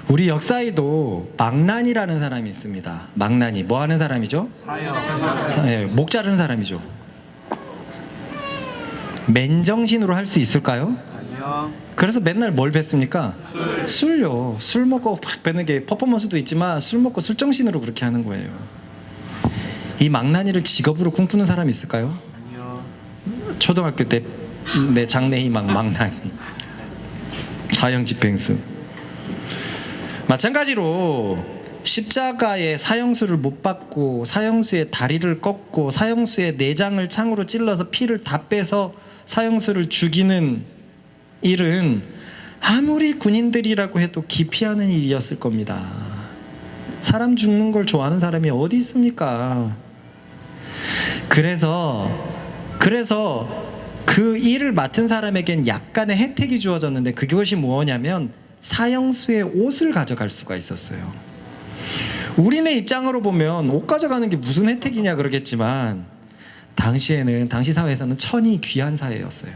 Speaker 1: 우리 역사에도 망난이라는 사람이 있습니다. 망난이 뭐 하는 사람이죠? 네, 목 자르는 사람이죠. 맨정신으로 할 수 있을까요?
Speaker 4: 아니요.
Speaker 1: 그래서 맨날 뭘 뱉습니까? 술요. 술 먹고 팍 뱉는 게 퍼포먼스도 있지만 술 먹고 술정신으로 그렇게 하는 거예요. 이 망나니를 직업으로 꿈꾸는 사람이 있을까요?
Speaker 4: 아니요.
Speaker 1: 초등학교 때 내 장래희망 망나니. 사형집행수. 마찬가지로 십자가의 사형수를 못 받고 사형수의 다리를 꺾고 사형수의 내장을 창으로 찔러서 피를 다 빼서 사형수를 죽이는 일은 아무리 군인들이라고 해도 기피하는 일이었을 겁니다. 사람 죽는 걸 좋아하는 사람이 어디 있습니까? 그래서 그 일을 맡은 사람에겐 약간의 혜택이 주어졌는데 그것이 무엇이냐면 사형수의 옷을 가져갈 수가 있었어요. 우리네 입장으로 보면 옷 가져가는 게 무슨 혜택이냐 그러겠지만 당시에는 당시 사회에서는 천이 귀한 사회였어요.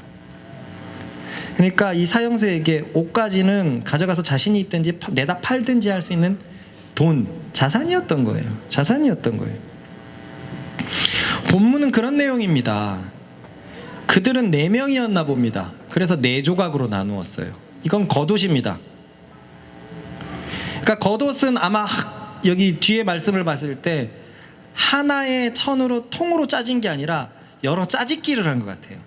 Speaker 1: 그러니까 이 사형수에게 옷까지는 가져가서 자신이 입든지 내다 팔든지 할 수 있는 돈, 자산이었던 거예요. 자산이었던 거예요. 본문은 그런 내용입니다. 그들은 4명이었나 봅니다. 그래서 4조각으로 나누었어요. 이건 겉옷입니다. 그러니까 겉옷은 아마 여기 뒤에 말씀을 봤을 때 하나의 천으로 통으로 짜진 게 아니라 여러 짜집기를 한 것 같아요.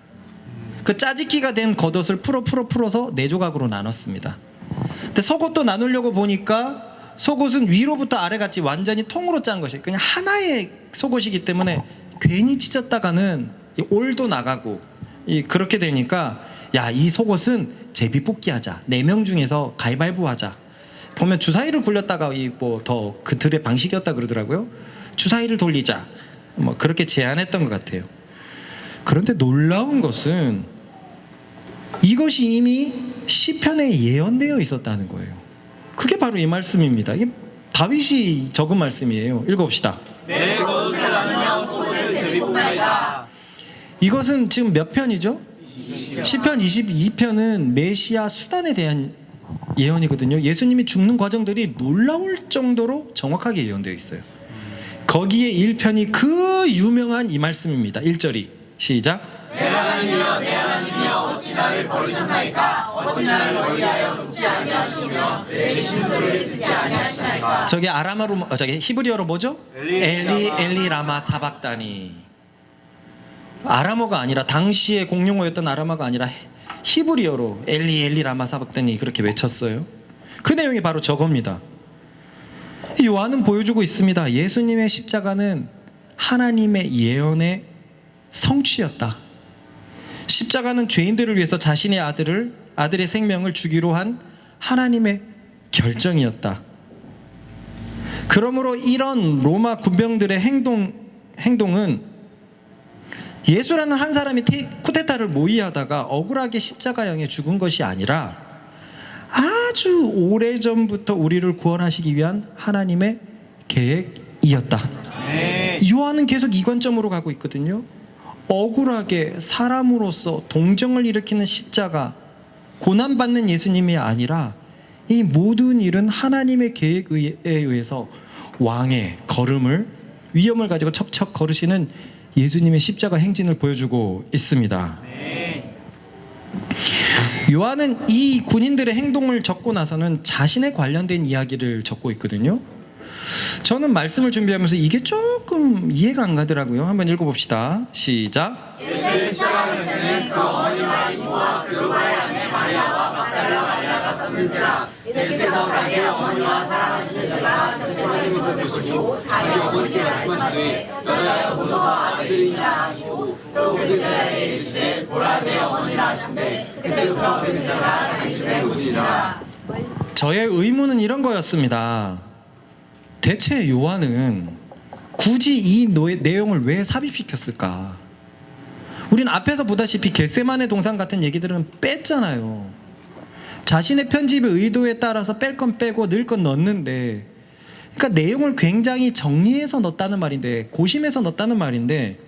Speaker 1: 그 짜집기가 된 겉옷을 풀어서 4조각으로 나눴습니다. 근데 속옷도 나누려고 보니까 속옷은 위로부터 아래같이 완전히 통으로 짠 것이 그냥 하나의 속옷이기 때문에 괜히 찢었다가는 올도 나가고 그렇게 되니까 야, 이 속옷은 제비 뽑기 하자. 4명 중에서 가위바위보 하자. 보면 주사위를 굴렸다가 더 그 들의 방식이었다 그러더라고요. 주사위를 돌리자. 그렇게 제안했던 것 같아요. 그런데 놀라운 것은 이것이 이미 시편에 예언되어 있었다는 거예요. 그게 바로 이 말씀입니다. 이게 다윗이 적은 말씀이에요. 읽어봅시다.
Speaker 2: 내 겉옷을 나누며 속옷을 제비 뽑나이다.
Speaker 1: 이것은 지금 몇 편이죠? 시편 22편은 메시아 수단에 대한 예언이거든요. 예수님이 죽는 과정들이 놀라울 정도로 정확하게 예언되어 있어요. 거기에 1편이 그 유명한 이 말씀입니다. 1절이 시작.
Speaker 2: 내 하나님이여 내 하나님이여 어찌 나를 버리셨나이까 어찌 나를 멀리하여 돕지 아니하시며 내 신소리를 듣지 아니하시나이까.
Speaker 1: 저게 히브리어로 뭐죠? 엘리 라마 사박다니. 아람어가 아니라 당시의 공용어였던 아람어가 아니라 히브리어로 엘리 라마 사박다니 그렇게 외쳤어요. 그 내용이 바로 저겁니다. 요한은 보여주고 있습니다. 예수님의 십자가는 하나님의 예언의 성취였다. 십자가는 죄인들을 위해서 자신의 아들의 생명을 주기로 한 하나님의 결정이었다. 그러므로 이런 로마 군병들의 행동은 예수라는 한 사람이 쿠데타를 모의하다가 억울하게 십자가형에 죽은 것이 아니라 아주 오래전부터 우리를 구원하시기 위한 하나님의 계획이었다. 요한은 계속 이 관점으로 가고 있거든요. 억울하게 사람으로서 동정을 일으키는 십자가, 고난받는 예수님이 아니라 이 모든 일은 하나님의 계획에 의해서 왕의 걸음을, 위엄을 가지고 척척 걸으시는 예수님의 십자가 행진을 보여주고 있습니다. 요한은 이 군인들의 행동을 적고 나서는 자신에 관련된 이야기를 적고 있거든요. 저는 말씀을 준비하면서 이게 조금 이해가 안 가더라고요. 한번 읽어봅시다. 시작.
Speaker 2: 예수의 십자가 곁에는 그 어머니 마리모와 글로바의 아내 마리아와 막달라 마리아가 섰는지라. 예수께서 자기의 어머니와 사랑하시는 자가 곁에 서는 것을 보시고 자기 어머니께 말씀하시되 여자여 보소서 아들이 있나 하시고 또 그 제자에게 이르시되 보라 내 어머니라 하신대. 그때부터 그 제자가 자기 집에 오시니라.
Speaker 1: 저의 의문은 이런 거였습니다. 대체 요한은 굳이 이 내용을 왜 삽입시켰을까? 우리는 앞에서 보다시피 겟세마네 동산 같은 얘기들은 뺐잖아요. 자신의 편집의 의도에 따라서 뺄 건 빼고 넣을 건 넣었는데, 그러니까 내용을 굉장히 정리해서 넣었다는 말인데, 고심해서 넣었다는 말인데,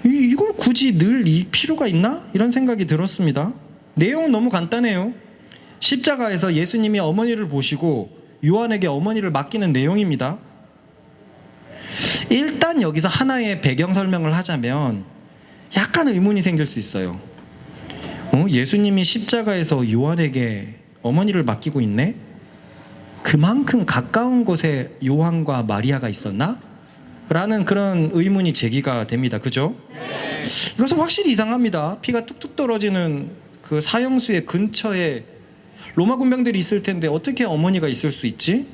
Speaker 1: 이걸 굳이 넣을 이 필요가 있나? 이런 생각이 들었습니다. 내용은 너무 간단해요. 십자가에서 예수님이 어머니를 보시고 요한에게 어머니를 맡기는 내용입니다. 일단 여기서 하나의 배경 설명을 하자면 약간 의문이 생길 수 있어요. 예수님이 십자가에서 요한에게 어머니를 맡기고 있네? 그만큼 가까운 곳에 요한과 마리아가 있었나? 라는 그런 의문이 제기가 됩니다. 그죠?
Speaker 2: 네.
Speaker 1: 이것은 확실히 이상합니다. 피가 뚝뚝 떨어지는 그 사형수의 근처에 로마 군병들이 있을 텐데 어떻게 어머니가 있을 수 있지?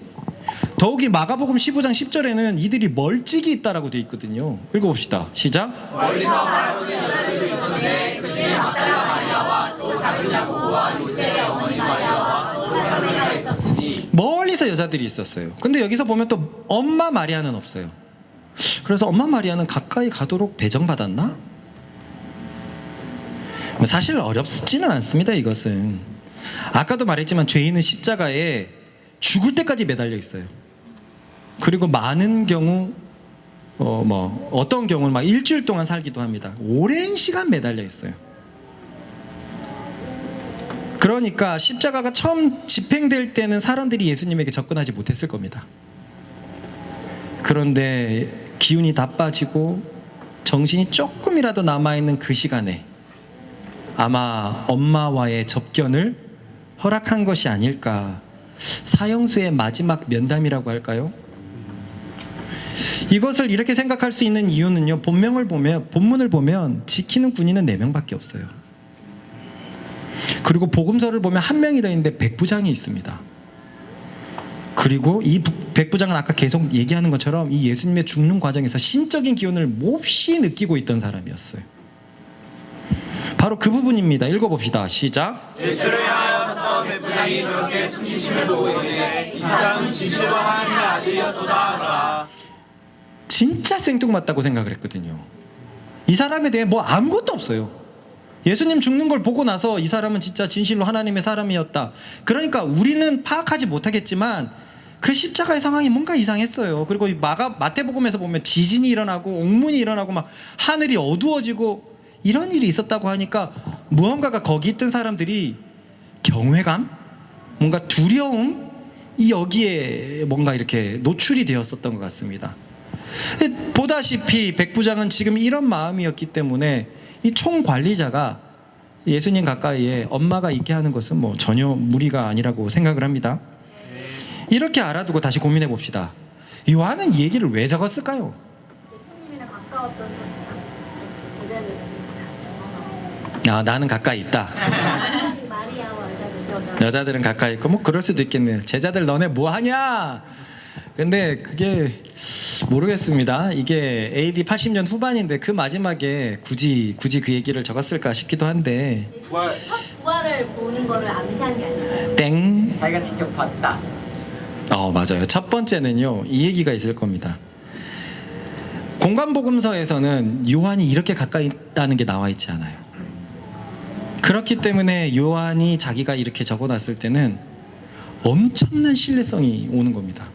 Speaker 1: 더욱이 마가복음 15장 10절에는 이들이 멀찍이 있다라고 되어 있거든요. 읽어봅시다. 시작.
Speaker 2: 멀리서 바라보는 여자들도 있었는데 그 중에 막달라 마리아와 또 작은 야고보와 요셉의 어머니 마리아와 또 살로메가 있었으니.
Speaker 1: 멀리서 여자들이 있었어요. 근데 여기서 보면 또 엄마 마리아는 없어요. 그래서 엄마 마리아는 가까이 가도록 배정받았나? 사실 어렵지는 않습니다. 이것은 아까도 말했지만 죄인은 십자가에 죽을 때까지 매달려 있어요. 그리고 많은 경우 어떤 경우는 막 일주일 동안 살기도 합니다. 오랜 시간 매달려 있어요. 그러니까 십자가가 처음 집행될 때는 사람들이 예수님에게 접근하지 못했을 겁니다. 그런데 기운이 다 빠지고 정신이 조금이라도 남아있는 그 시간에 아마 엄마와의 접견을 허락한 것이 아닐까. 사형수의 마지막 면담이라고 할까요? 이것을 이렇게 생각할 수 있는 이유는요, 본문을 보면 지키는 군인은 4명밖에 없어요. 그리고 복음서를 보면 1명이 더 있는데 백부장이 있습니다. 그리고 이 백부장은 아까 계속 얘기하는 것처럼 이 예수님의 죽는 과정에서 신적인 기운을 몹시 느끼고 있던 사람이었어요. 바로 그 부분입니다. 읽어봅시다. 시작.
Speaker 2: 예수를 향하여 섰던 백부장이 그렇게 숨기심을 보고 있는데 이 사람은 진실로 하나님의 아들이었도다 하더라.
Speaker 1: 진짜 생뚱맞다고 생각을 했거든요. 이 사람에 대해 뭐 아무것도 없어요. 예수님 죽는 걸 보고 나서 이 사람은 진짜 진실로 하나님의 사람이었다. 그러니까 우리는 파악하지 못하겠지만 그 십자가의 상황이 뭔가 이상했어요. 그리고 마태복음에서 보면 지진이 일어나고 옥문이 일어나고 막 하늘이 어두워지고 이런 일이 있었다고 하니까 무언가가 거기 있던 사람들이 경외감, 뭔가 두려움, 여기에 뭔가 이렇게 노출이 되었었던 것 같습니다. 보다시피 백부장은 지금 이런 마음이었기 때문에 이 총관리자가 예수님 가까이에 엄마가 있게 하는 것은 뭐 전혀 무리가 아니라고 생각을 합니다. 이렇게 알아두고 다시 고민해 봅시다. 요한은 이 얘기를 왜 적었을까요?
Speaker 3: 예수님이랑 가까웠던 사람 제자들
Speaker 1: 나는 가까이 있다.
Speaker 3: 마리아와
Speaker 1: 여자들은 가까이 있고 뭐 그럴 수도 있겠네요. 제자들 너네 뭐 하냐? 근데 그게 모르겠습니다. 이게 AD 80년 후반인데 그 마지막에 굳이 그 얘기를 적었을까 싶기도 한데
Speaker 3: 첫 부활을 보는 거를 암시한 게 아니에요.
Speaker 1: 땡.
Speaker 4: 자기가 직접 봤다.
Speaker 1: 맞아요. 첫 번째는요, 이 얘기가 있을 겁니다. 공관복음서에서는 요한이 이렇게 가까이 있다는 게 나와 있지 않아요. 그렇기 때문에 요한이 자기가 이렇게 적어놨을 때는 엄청난 신뢰성이 오는 겁니다.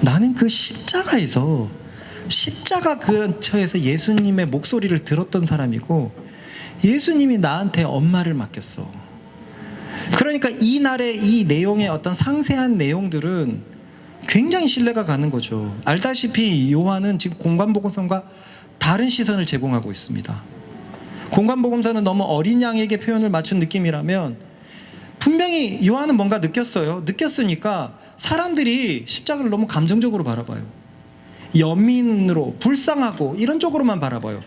Speaker 1: 나는 그 십자가에서 십자가 근처에서 예수님의 목소리를 들었던 사람이고 예수님이 나한테 엄마를 맡겼어. 그러니까 이 날의 이 내용의 어떤 상세한 내용들은 굉장히 신뢰가 가는 거죠. 알다시피 요한은 지금 공관복음서과 다른 시선을 제공하고 있습니다. 공관복음서는 너무 어린 양에게 표현을 맞춘 느낌이라면 분명히 요한은 뭔가 느꼈어요. 느꼈으니까 사람들이 십자가를 너무 감정적으로 바라봐요. 연민으로 불쌍하고 이런 쪽으로만 바라봐요.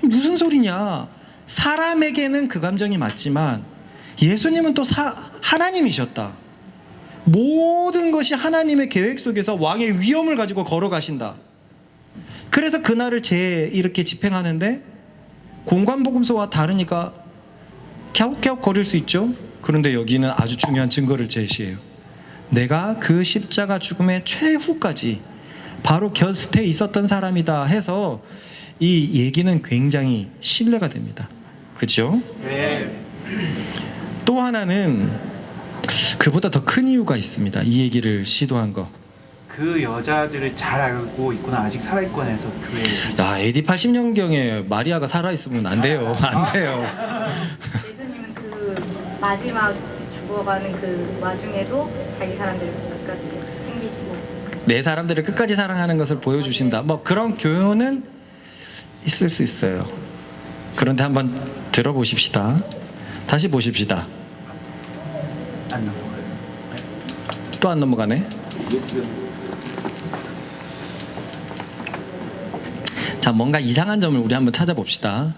Speaker 1: 무슨 소리냐. 사람에게는 그 감정이 맞지만 예수님은 또 하나님이셨다. 모든 것이 하나님의 계획 속에서 왕의 위엄을 가지고 걸어가신다. 그래서 그날을 이렇게 집행하는데 공관복음서와 다르니까 갸웃갸웃 거릴 수 있죠. 그런데 여기는 아주 중요한 증거를 제시해요. 내가 그 십자가 죽음의 최후까지 바로 곁에 있었던 사람이다 해서 이 얘기는 굉장히 신뢰가 됩니다. 그렇죠?
Speaker 4: 네.
Speaker 1: 또 하나는 그보다 더 큰 이유가 있습니다. 이 얘기를 시도한 거.
Speaker 4: 그 여자들을 잘 알고 있구나. 아직 살아있구나 해서 교회에
Speaker 1: AD 80년경에 마리아가 살아있으면 안 돼요. 안 돼요.
Speaker 3: 예수님은 그 마지막 죽어가는 그 와중에도 자기 사람들을 끝까지 챙기시고
Speaker 1: 내 사람들을 끝까지 사랑하는 것을 보여주신다. 뭐 그런 교훈은 있을 수 있어요. 그런데 한번 들어보십시다. 다시 보십시다.
Speaker 4: 안 넘어가요.
Speaker 1: 또 안 넘어가네. 자, 뭔가 이상한 점을 우리 한번 찾아봅시다.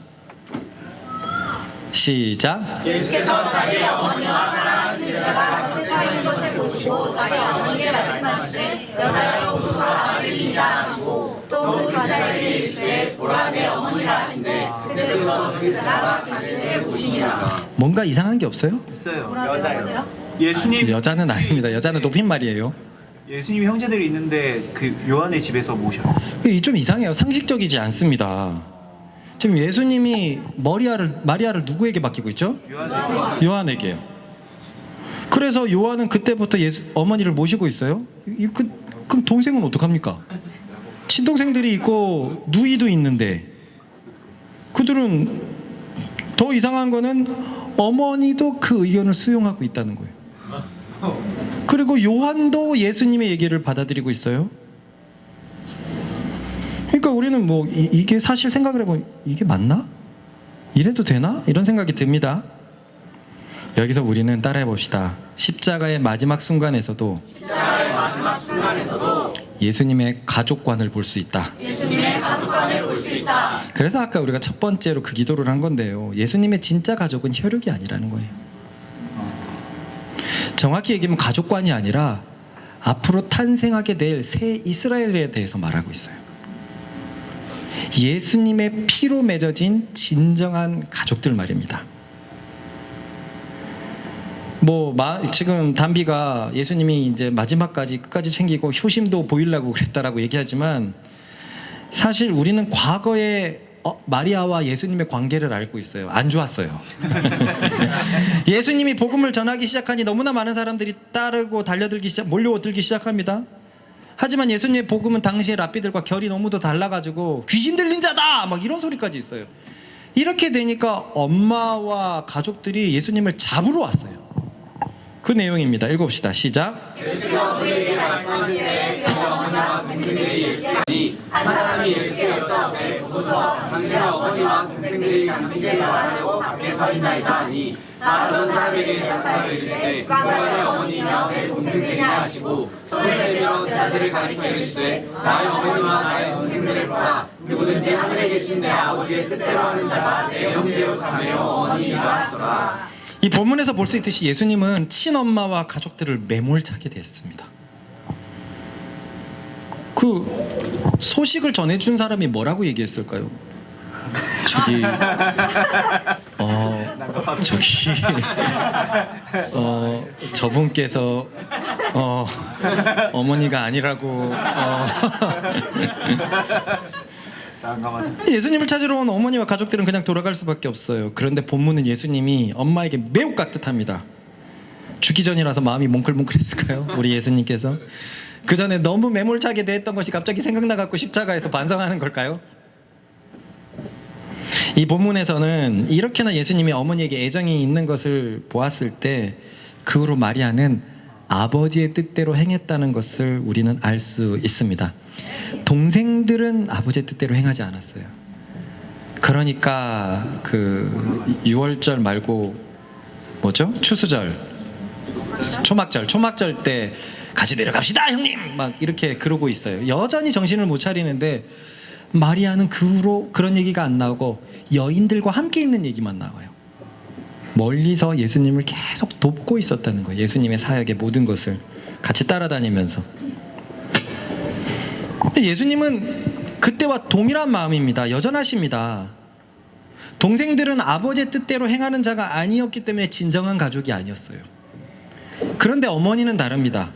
Speaker 1: 시작.
Speaker 2: 예수께서 자기의 어머니와 사랑하시는 자가 곁에 서 있는 것을 보시고 자기 어머니에게 말씀하시되 여자여 웃어서 아들이니라 하시고 또 그 여자에게 이르시되 보라 내 어머니라 하신대 그때부터 그 자가 자신을 보시니라.
Speaker 1: 뭔가 이상한 게 없어요?
Speaker 4: 있어요.
Speaker 3: 여자요?
Speaker 4: 예수님
Speaker 1: 여자는 아닙니다. 여자는 높임말이에요.
Speaker 4: 예수님 형제들이 있는데 그 요한의 집에서 모셔요.
Speaker 1: 이 좀 이상해요. 상식적이지 않습니다. 지금 예수님이 마리아를 누구에게 맡기고 있죠? 요한에게요. 그래서 요한은 그때부터 어머니를 모시고 있어요. 그럼 동생은 어떡합니까? 친동생들이 있고 누이도 있는데 그들은 더 이상한 거는 어머니도 그 의견을 수용하고 있다는 거예요. 그리고 요한도 예수님의 얘기를 받아들이고 있어요. 그러니까 우리는 뭐 이게 사실 생각을 해보면 이게 맞나? 이래도 되나? 이런 생각이 듭니다. 여기서 우리는 따라해 봅시다. 십자가의 마지막 순간에서도 예수님의 가족관을 볼 수 있다. 그래서 아까 우리가 첫 번째로 그 기도를 한 건데요. 예수님의 진짜 가족은 혈육이 아니라는 거예요. 정확히 얘기하면 가족관이 아니라 앞으로 탄생하게 될 새 이스라엘에 대해서 말하고 있어요. 예수님의 피로 맺어진 진정한 가족들 말입니다. 지금 담비가 예수님이 이제 마지막까지 끝까지 챙기고 효심도 보이려고 그랬다라고 얘기하지만 사실 우리는 과거에 마리아와 예수님의 관계를 알고 있어요. 안 좋았어요. 예수님이 복음을 전하기 시작하니 너무나 많은 사람들이 따르고 몰려들기 시작합니다. 하지만 예수님의 복음은 당시의 랍비들과 결이 너무도 달라가지고 귀신 들린 자다! 막 이런 소리까지 있어요. 이렇게 되니까 엄마와 가족들이 예수님을 잡으러 왔어요. 그 내용입니다. 읽어봅시다. 시작.
Speaker 2: 예수께서 그에게 말씀하시되 너희 어머니와 동생들이 예수께니 한 사람이 예수께 여쭤오되 보소서 당신의 어머니와 동생들이 당신께 말하려고 밖에 서 있나이다 하니 다른 사람에게 대답하여 이르시되 누가 내 어머니이며 내 동생들이냐 하시고 손을 내밀어 제자들을 가리켜 이르시되 나의 어머니와 나의 동생들을 보라 누구든지 하늘에 계신 내 아버지의 뜻대로 하는 자가 내 형제요 자매요 어머니이라 하시더라.
Speaker 1: 이 본문에서 볼 수 있듯이 예수님은 친엄마와 가족들을 매몰차게 됐습니다. 그 소식을 전해준 사람이 뭐라고 얘기했을까요? 저분께서 어머니가 아니라고.
Speaker 4: 난감하다.
Speaker 1: 예수님을 찾으러 온 어머니와 가족들은 그냥 돌아갈 수밖에 없어요. 그런데 본문은 예수님이 엄마에게 매우 깍듯합니다. 죽기 전이라서 마음이 몽클몽클했을까요? 우리 예수님께서 그 전에 너무 매몰차게 대했던 것이 갑자기 생각나갖고 십자가에서 반성하는 걸까요? 이 본문에서는 이렇게나 예수님이 어머니에게 애정이 있는 것을 보았을 때 그 후로 마리아는 아버지의 뜻대로 행했다는 것을 우리는 알 수 있습니다. 동생들은 아버지의 뜻대로 행하지 않았어요. 그러니까 그 6월절 말고 뭐죠? 추수절, 초막절 때 같이 내려갑시다 형님 막 이렇게 그러고 있어요. 여전히 정신을 못 차리는데 마리아는 그 후로 그런 얘기가 안 나오고 여인들과 함께 있는 얘기만 나와요. 멀리서 예수님을 계속 돕고 있었다는 거예요. 예수님의 사역의 모든 것을 같이 따라다니면서. 근데 예수님은 그때와 동일한 마음입니다. 여전하십니다. 동생들은 아버지의 뜻대로 행하는 자가 아니었기 때문에 진정한 가족이 아니었어요. 그런데 어머니는 다릅니다.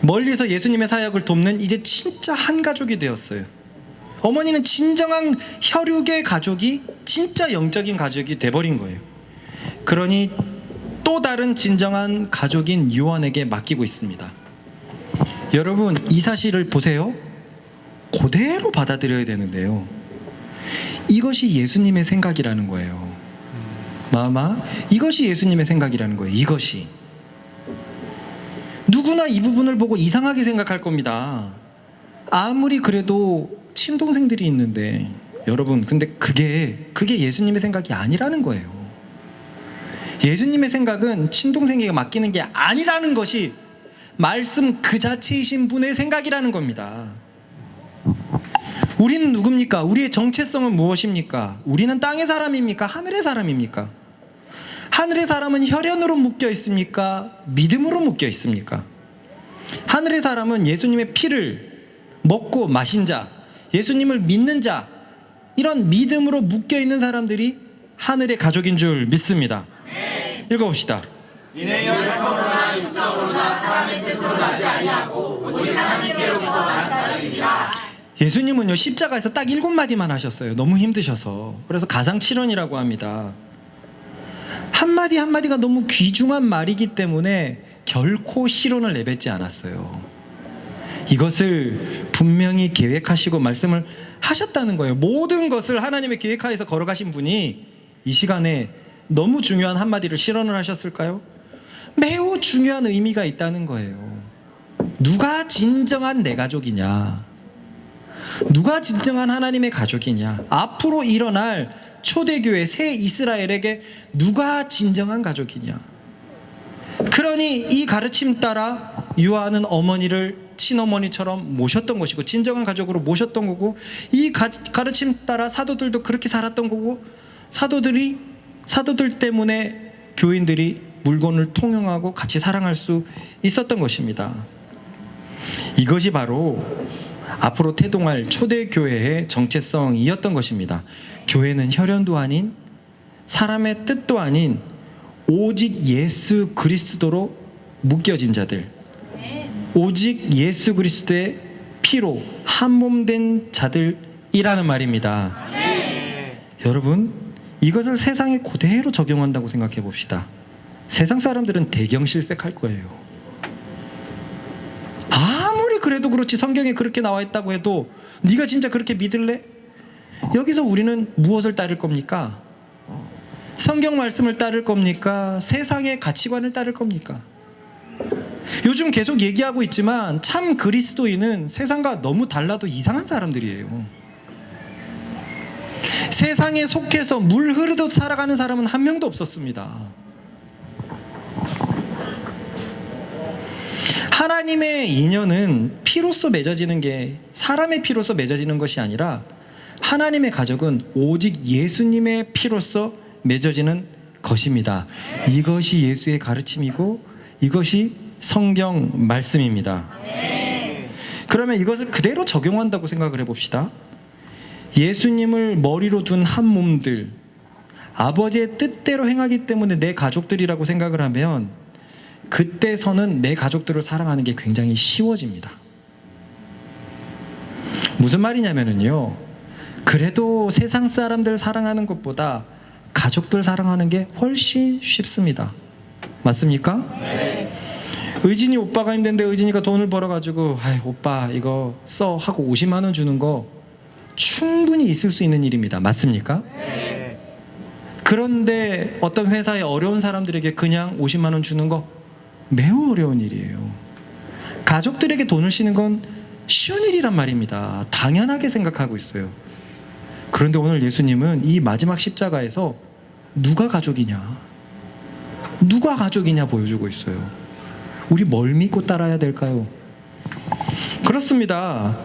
Speaker 1: 멀리서 예수님의 사역을 돕는 이제 진짜 한 가족이 되었어요. 어머니는 진정한 혈육의 가족이 진짜 영적인 가족이 돼버린 거예요. 그러니 또 다른 진정한 가족인 요한에게 맡기고 있습니다. 여러분, 이 사실을 보세요. 그대로 받아들여야 되는데요. 이것이 예수님의 생각이라는 거예요. 마마, 이것이 예수님의 생각이라는 거예요. 이것이. 누구나 이 부분을 보고 이상하게 생각할 겁니다. 아무리 그래도 친동생들이 있는데 여러분, 근데 그게 예수님의 생각이 아니라는 거예요. 예수님의 생각은 친동생에게 맡기는 게 아니라는 것이 말씀 그 자체이신 분의 생각이라는 겁니다. 우리는 누굽니까? 우리의 정체성은 무엇입니까? 우리는 땅의 사람입니까? 하늘의 사람입니까? 하늘의 사람은 혈연으로 묶여 있습니까? 믿음으로 묶여 있습니까? 하늘의 사람은 예수님의 피를 먹고 마신 자, 예수님을 믿는 자, 이런 믿음으로 묶여 있는 사람들이 하늘의 가족인 줄 믿습니다. 읽어봅시다.
Speaker 2: 이는 혈통으로나 육적으로나 사람의 뜻으로 나지 아니하고 오직 하나님께로부터 난 자들이니라.
Speaker 1: 예수님은요, 십자가에서 딱 7마디만 하셨어요. 너무 힘드셔서. 그래서 가상칠언이라고 합니다. 한마디 한마디가 너무 귀중한 말이기 때문에 결코 실언을 내뱉지 않았어요. 이것을 분명히 계획하시고 말씀을 하셨다는 거예요. 모든 것을 하나님의 계획하에서 걸어가신 분이 이 시간에 너무 중요한 한마디를 실언을 하셨을까요? 매우 중요한 의미가 있다는 거예요. 누가 진정한 내 가족이냐? 누가 진정한 하나님의 가족이냐? 앞으로 일어날 초대교회 새 이스라엘에게 누가 진정한 가족이냐? 그러니 이 가르침 따라 요한은 어머니를 친어머니처럼 모셨던 것이고 진정한 가족으로 모셨던 거고, 이 가르침 따라 사도들도 그렇게 살았던 거고, 사도들 때문에 교인들이 물건을 통용하고 같이 사랑할 수 있었던 것입니다. 이것이 바로 앞으로 태동할 초대교회의 정체성이었던 것입니다. 교회는 혈연도 아닌 사람의 뜻도 아닌 오직 예수 그리스도로 묶여진 자들, 오직 예수 그리스도의 피로 한몸된 자들이라는 말입니다. 여러분, 이것을 세상에 그대로 적용한다고 생각해 봅시다. 세상 사람들은 대경실색할 거예요. 아무리 그래도 그렇지 성경에 그렇게 나와 있다고 해도 네가 진짜 그렇게 믿을래? 여기서 우리는 무엇을 따를 겁니까? 성경 말씀을 따를 겁니까? 세상의 가치관을 따를 겁니까? 요즘 계속 얘기하고 있지만 참 그리스도인은 세상과 너무 달라도 이상한 사람들이에요. 세상에 속해서 물 흐르듯 살아가는 사람은 한 명도 없었습니다. 하나님의 인연은 피로서 맺어지는 게 사람의 피로서 맺어지는 것이 아니라 하나님의 가족은 오직 예수님의 피로서 맺어지는 것입니다. 이것이 예수의 가르침이고 이것이 성경 말씀입니다. 그러면 이것을 그대로 적용한다고 생각을 해봅시다. 예수님을 머리로 둔 한 몸들, 아버지의 뜻대로 행하기 때문에 내 가족들이라고 생각을 하면 그때서는 내 가족들을 사랑하는 게 굉장히 쉬워집니다. 무슨 말이냐면요, 그래도 세상 사람들 사랑하는 것보다 가족들 사랑하는 게 훨씬 쉽습니다. 맞습니까?
Speaker 3: 네.
Speaker 1: 의진이 오빠가 힘든데 의진이가 돈을 벌어가지고 오빠 이거 써 하고 50만 원 주는 거 충분히 있을 수 있는 일입니다. 맞습니까?
Speaker 4: 네.
Speaker 1: 그런데 어떤 회사에 어려운 사람들에게 그냥 50만 원 주는 거 매우 어려운 일이에요. 가족들에게 돈을 쓰는 건 쉬운 일이란 말입니다. 당연하게 생각하고 있어요. 그런데 오늘 예수님은 이 마지막 십자가에서 누가 가족이냐 보여주고 있어요. 우리 뭘 믿고 따라야 될까요? 그렇습니다.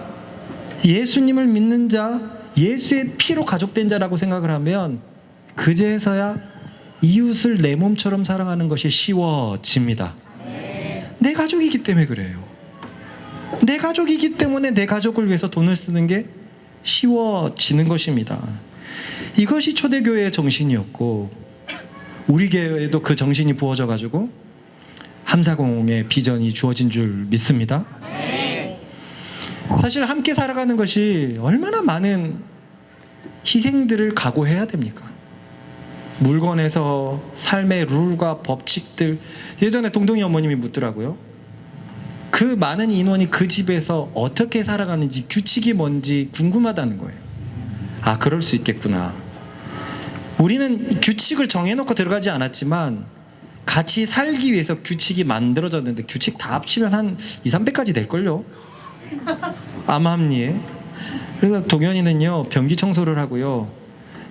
Speaker 1: 예수님을 믿는 자, 예수의 피로 가족된 자라고 생각을 하면 그제서야 이웃을 내 몸처럼 사랑하는 것이 쉬워집니다. 내 가족이기 때문에 그래요. 내 가족이기 때문에 내 가족을 위해서 돈을 쓰는 게 쉬워지는 것입니다. 이것이 초대교회의 정신이었고 우리 교회에도 그 정신이 부어져 가지고 함사공의 비전이 주어진 줄 믿습니다. 사실 함께 살아가는 것이 얼마나 많은 희생들을 각오해야 됩니까? 물건에서 삶의 룰과 법칙들. 예전에 동동이 어머님이 묻더라고요. 그 많은 인원이 그 집에서 어떻게 살아가는지, 규칙이 뭔지 궁금하다는 거예요. 아, 그럴 수 있겠구나. 우리는 규칙을 정해놓고 들어가지 않았지만 같이 살기 위해서 규칙이 만들어졌는데 규칙 다 합치면 한 200~300가지 될걸요. 암암리에. 그래서 동현이는요 변기 청소를 하고요,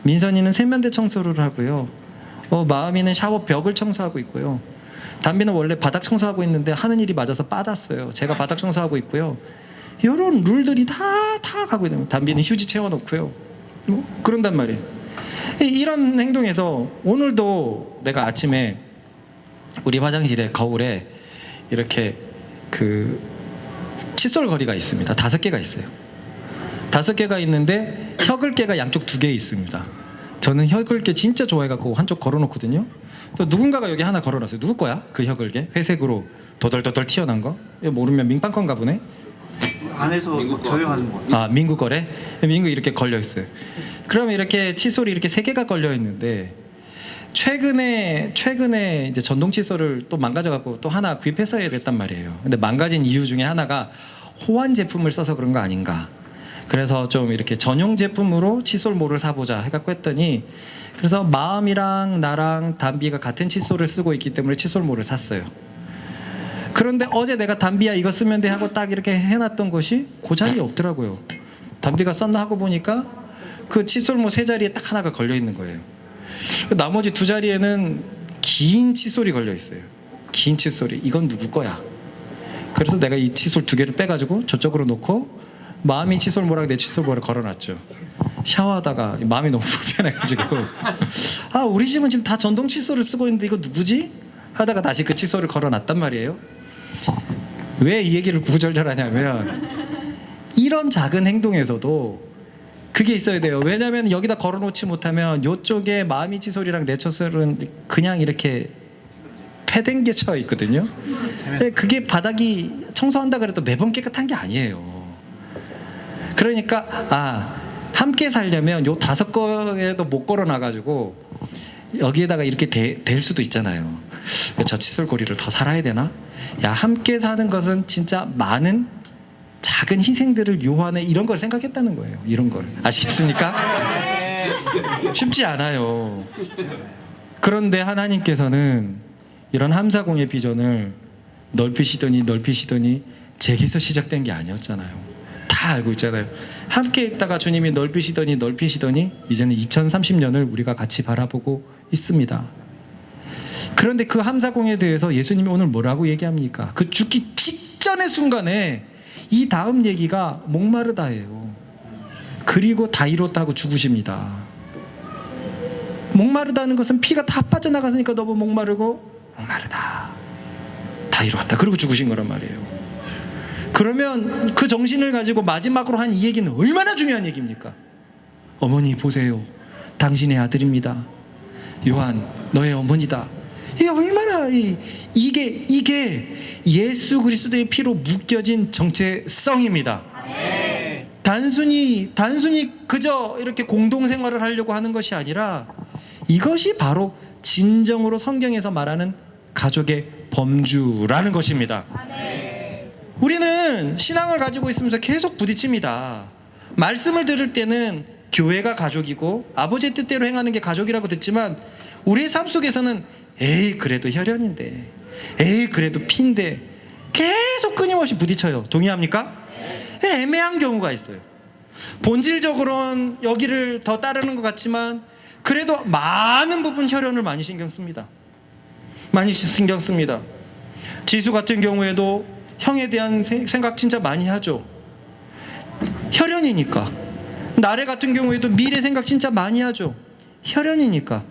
Speaker 1: 민선이는 세면대 청소를 하고요, 마음이는 샤워 벽을 청소하고 있고요, 담비는 원래 바닥 청소하고 있는데 하는 일이 맞아서 빠졌어요. 제가 바닥 청소하고 있고요. 이런 룰들이 다 가고 있는 거예요. 담비는 휴지 채워놓고요. 그런단 말이에요. 이런 행동에서 오늘도 내가 아침에 우리 화장실에 거울에 이렇게 그 칫솔 거리가 있습니다. 5개가 있어요. 5개가 있는데 혀글개가 양쪽 2개 있습니다. 저는 혀글개 진짜 좋아해갖고 한쪽 걸어놓거든요. 그래서 누군가가 여기 하나 걸어놨어요. 누구 거야? 그 혀글개 회색으로 도돌도돌 튀어나온 거. 이거 모르면 민빵 건가 보네.
Speaker 4: 안에서 저용하는 거.
Speaker 1: 아, 민구 거래? 민구 이렇게 걸려 있어요. 그러면 이렇게 칫솔이 이렇게 3개가 걸려 있는데 최근에 이제 전동 칫솔을 또 망가져갖고 또 하나 구입했어야 됐단 말이에요. 근데 망가진 이유 중에 하나가 호환 제품을 써서 그런 거 아닌가. 그래서 좀 이렇게 전용 제품으로 칫솔모를 사보자 해갖고 했더니, 그래서 마음이랑 나랑 담비가 같은 칫솔을 쓰고 있기 때문에 칫솔모를 샀어요. 그런데 어제 내가 담비야 이거 쓰면 돼 하고 딱 이렇게 해놨던 것이 그 자리에 없더라고요. 담비가 썼나 하고 보니까 그 칫솔모 3자리에 딱 하나가 걸려 있는 거예요. 나머지 2자리에는 긴 칫솔이 걸려 있어요. 긴 칫솔이. 이건 누구 거야? 그래서 내가 이 칫솔 2개를 빼가지고 저쪽으로 놓고 마음이 칫솔모랑 내 칫솔모를 걸어놨죠. 샤워하다가 마음이 너무 불편해가지고 아, 우리 집은 지금 다 전동 칫솔을 쓰고 있는데 이거 누구지? 하다가 다시 그 칫솔을 걸어놨단 말이에요. 왜 이 얘기를 구절절하냐면 이런 작은 행동에서도 그게 있어야 돼요. 왜냐하면 여기다 걸어놓지 못하면 이쪽에 마음이 칫솔이랑 내 칫솔은 그냥 이렇게 패댕겨 쳐 있거든요. 그게 바닥이 청소한다 그래도 매번 깨끗한 게 아니에요. 그러니까 함께 살려면 요 5개도 못 걸어놔가지고 여기에다가 이렇게 될 수도 있잖아요. 저 칫솔고리를 더 살아야 되나? 야, 함께 사는 것은 진짜 많은 작은 희생들을 요하네, 이런 걸 생각했다는 거예요. 이런 걸 아시겠습니까? 쉽지 않아요. 그런데 하나님께서는 이런 함사공의 비전을 넓히시더니 제게서 시작된 게 아니었잖아요. 다 알고 있잖아요. 함께 있다가 주님이 넓히시더니 이제는 2030년을 우리가 같이 바라보고 있습니다. 그런데 그 함사공에 대해서 예수님이 오늘 뭐라고 얘기합니까? 그 죽기 직전의 순간에 이 다음 얘기가 목마르다예요. 그리고 다 이뤘다고 죽으십니다. 목마르다는 것은 피가 다 빠져나갔으니까 너무 목마르고 목마르다. 다 이뤘다. 그리고 죽으신 거란 말이에요. 그러면 그 정신을 가지고 마지막으로 한 이 얘기는 얼마나 중요한 얘기입니까? 어머니 보세요. 당신의 아들입니다. 요한 너의 어머니다. 이게 얼마나 이게 예수 그리스도의 피로 묶여진 정체성입니다. 단순히 그저 이렇게 공동생활을 하려고 하는 것이 아니라 이것이 바로 진정으로 성경에서 말하는 가족의 범주라는 것입니다. 우리는 신앙을 가지고 있으면서 계속 부딪힙니다. 말씀을 들을 때는 교회가 가족이고 아버지의 뜻대로 행하는 게 가족이라고 듣지만 우리의 삶 속에서는 에이 그래도 혈연인데, 에이 그래도 피인데 계속 끊임없이 부딪혀요. 동의합니까? 애매한 경우가 있어요. 본질적으로는 여기를 더 따르는 것 같지만 그래도 많은 부분 혈연을 많이 신경 씁니다. 많이 신경 씁니다. 지수 같은 경우에도 형에 대한 생각 진짜 많이 하죠. 혈연이니까. 나래 같은 경우에도 미래 생각 진짜 많이 하죠. 혈연이니까.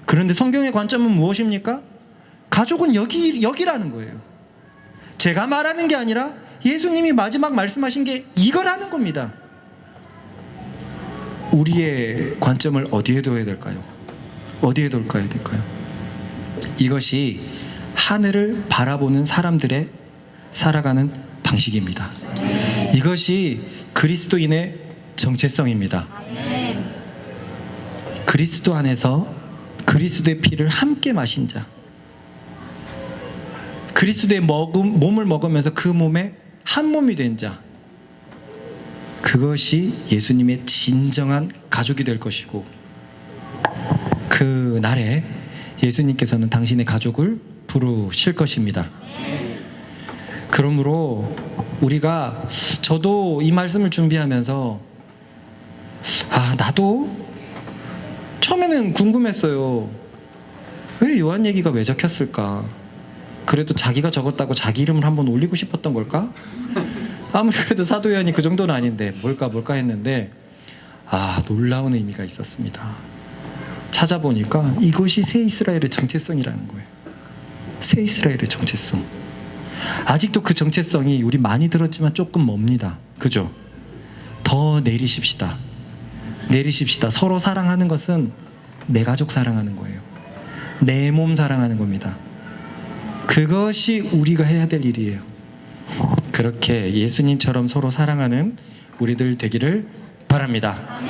Speaker 1: 그런데 성경의 관점은 무엇입니까? 가족은 여기라는 거예요. 제가 말하는 게 아니라 예수님이 마지막 말씀하신 게 이거라는 겁니다. 우리의 관점을 어디에 둬야 될까요? 어디에 둬야 될까요? 이것이 하늘을 바라보는 사람들의 살아가는 방식입니다. 이것이 그리스도인의 정체성입니다. 그리스도 안에서 그리스도의 피를 함께 마신 자, 그리스도의 몸을 먹으면서 그 몸에 한 몸이 된 자, 그것이 예수님의 진정한 가족이 될 것이고 그 날에 예수님께서는 당신의 가족을 부르실 것입니다. 그러므로 저도 이 말씀을 준비하면서 나도 처음에는 궁금했어요. 왜 요한 얘기가 왜 적혔을까? 그래도 자기가 적었다고 자기 이름을 한번 올리고 싶었던 걸까? 아무리 그래도 사도 요한이 그 정도는 아닌데 뭘까 했는데 놀라운 의미가 있었습니다. 찾아보니까 이것이 새 이스라엘의 정체성이라는 거예요. 새 이스라엘의 정체성. 아직도 그 정체성이 우리 많이 들었지만 조금 멉니다. 그죠? 더 내리십시다. 서로 사랑하는 것은 내 가족 사랑하는 거예요. 내 몸 사랑하는 겁니다. 그것이 우리가 해야 될 일이에요. 그렇게 예수님처럼 서로 사랑하는 우리들 되기를 바랍니다.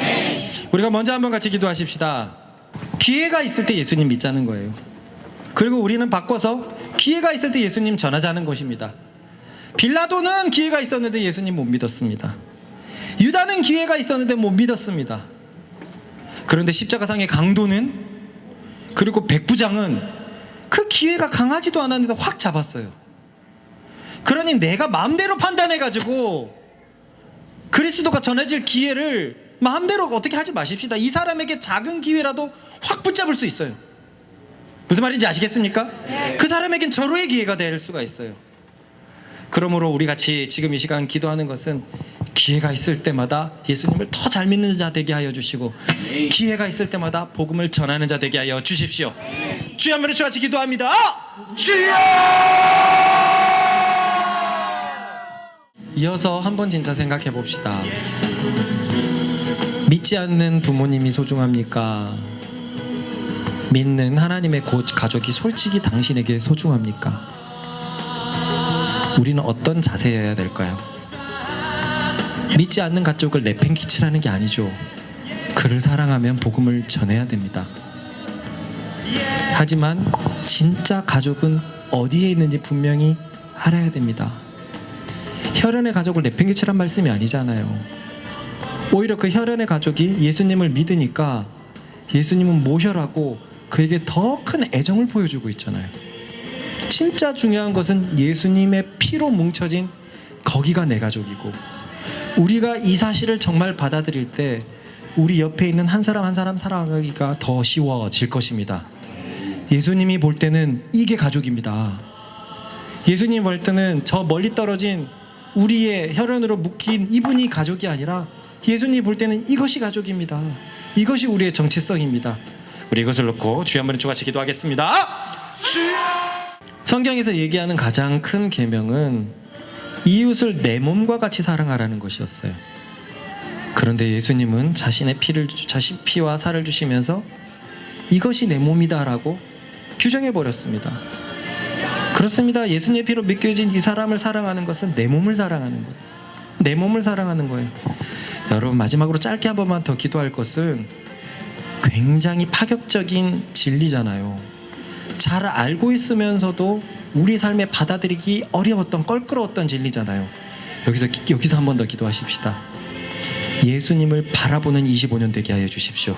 Speaker 1: 우리가 먼저 한번 같이 기도하십시다. 기회가 있을 때 예수님 믿자는 거예요. 그리고 우리는 바꿔서 기회가 있을 때 예수님 전하자는 것입니다. 빌라도는 기회가 있었는데 예수님 못 믿었습니다. 유다는 기회가 있었는데 못 믿었습니다. 그런데 십자가상의 강도는, 그리고 백부장은 그 기회가 강하지도 않았는데 확 잡았어요. 그러니 내가 마음대로 판단해가지고 그리스도가 전해질 기회를 마음대로 어떻게 하지 마십시다. 이 사람에게 작은 기회라도 확 붙잡을 수 있어요. 무슨 말인지 아시겠습니까? 그 사람에겐 절호의 기회가 될 수가 있어요. 그러므로 우리 같이 지금 이 시간 기도하는 것은 기회가 있을 때마다 예수님을 더 잘 믿는 자 되게 하여 주시고 기회가 있을 때마다 복음을 전하는 자 되게 하여 주십시오. 주여 한번 같이 기도합니다. 주여! 이어서 한번 진짜 생각해 봅시다. 믿지 않는 부모님이 소중합니까? 믿는 하나님의 가족이 솔직히 당신에게 소중합니까? 우리는 어떤 자세여야 될까요? 믿지 않는 가족을 내팽개치라는 게 아니죠. 그를 사랑하면 복음을 전해야 됩니다. 하지만 진짜 가족은 어디에 있는지 분명히 알아야 됩니다. 혈연의 가족을 내팽개치란 말씀이 아니잖아요. 오히려 그 혈연의 가족이 예수님을 믿으니까 예수님은 모셔라고 그에게 더 큰 애정을 보여주고 있잖아요. 진짜 중요한 것은 예수님의 피로 뭉쳐진 거기가 내 가족이고, 우리가 이 사실을 정말 받아들일 때 우리 옆에 있는 한 사람 한 사람 살아가기가 더 쉬워질 것입니다. 예수님이 볼 때는 이게 가족입니다. 예수님이 볼 때는 저 멀리 떨어진 우리의 혈연으로 묶인 이분이 가족이 아니라 예수님이 볼 때는 이것이 가족입니다. 이것이 우리의 정체성입니다. 우리 이것을 놓고 주여 한번 같이 기도하겠습니다. 성경에서 얘기하는 가장 큰 계명은 이웃을 내 몸과 같이 사랑하라는 것이었어요. 그런데 예수님은 자신 피와 살을 주시면서 이것이 내 몸이다라고 규정해 버렸습니다. 그렇습니다. 예수님의 피로 믿겨진 이 사람을 사랑하는 것은 내 몸을 사랑하는 거예요. 내 몸을 사랑하는 거예요. 여러분, 마지막으로 짧게 한 번만 더 기도할 것은 굉장히 파격적인 진리잖아요. 잘 알고 있으면서도 우리 삶에 받아들이기 어려웠던, 껄끄러웠던 진리잖아요. 여기서 한 번 더 기도하십시다. 예수님을 바라보는 25년 되게 하여 주십시오.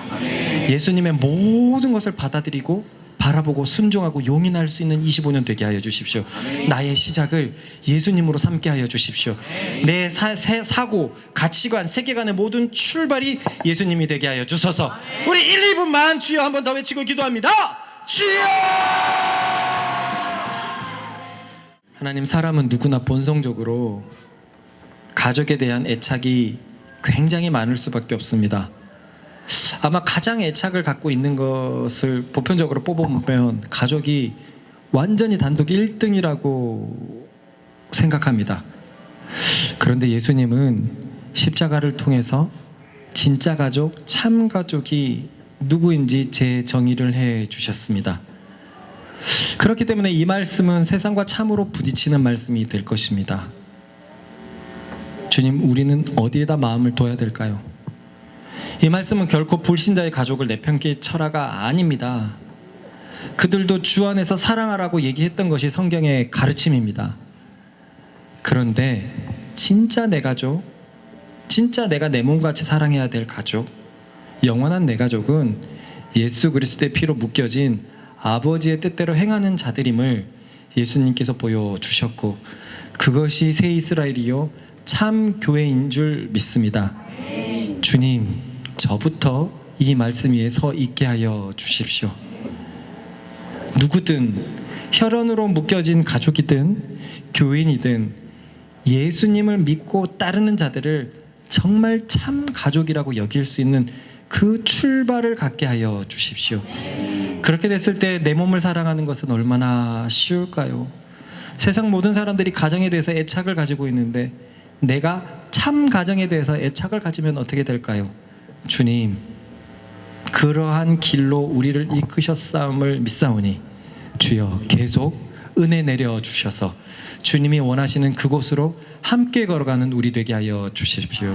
Speaker 1: 예수님의 모든 것을 받아들이고 바라보고 순종하고 용인할 수 있는 25년 되게 하여 주십시오. 나의 시작을 예수님으로 삼게 하여 주십시오. 내 사고, 가치관, 세계관의 모든 출발이 예수님이 되게 하여 주소서. 우리 1, 2분만 주여 한 번 더 외치고 기도합니다. 주여! 하나님, 사람은 누구나 본성적으로 가족에 대한 애착이 굉장히 많을 수밖에 없습니다. 아마 가장 애착을 갖고 있는 것을 보편적으로 뽑아보면 가족이 완전히 단독 1등이라고 생각합니다. 그런데 예수님은 십자가를 통해서 진짜 가족, 참 가족이 누구인지 재정의를 해 주셨습니다. 그렇기 때문에 이 말씀은 세상과 참으로 부딪히는 말씀이 될 것입니다. 주님, 우리는 어디에다 마음을 둬야 될까요? 이 말씀은 결코 불신자의 가족을 내팽개 쳐라가 아닙니다. 그들도 주 안에서 사랑하라고 얘기했던 것이 성경의 가르침입니다. 그런데 진짜 내 가족, 진짜 내가 내 몸같이 사랑해야 될 가족, 영원한 내 가족은 예수 그리스도의 피로 묶여진 아버지의 뜻대로 행하는 자들임을 예수님께서 보여주셨고, 그것이 새 이스라엘이요 참 교회인 줄 믿습니다. 주님, 저부터 이 말씀 위에 서 있게 하여 주십시오. 누구든 혈연으로 묶여진 가족이든 교인이든 예수님을 믿고 따르는 자들을 정말 참 가족이라고 여길 수 있는 그 출발을 갖게 하여 주십시오. 그렇게 됐을 때 내 몸을 사랑하는 것은 얼마나 쉬울까요? 세상 모든 사람들이 가정에 대해서 애착을 가지고 있는데 내가 참 가정에 대해서 애착을 가지면 어떻게 될까요? 주님, 그러한 길로 우리를 이끄셨사옴을 믿사오니 주여 계속 은혜 내려주셔서 주님이 원하시는 그곳으로 함께 걸어가는 우리 되게 하여 주십시오.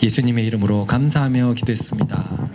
Speaker 1: 예수님의 이름으로 감사하며 기도했습니다.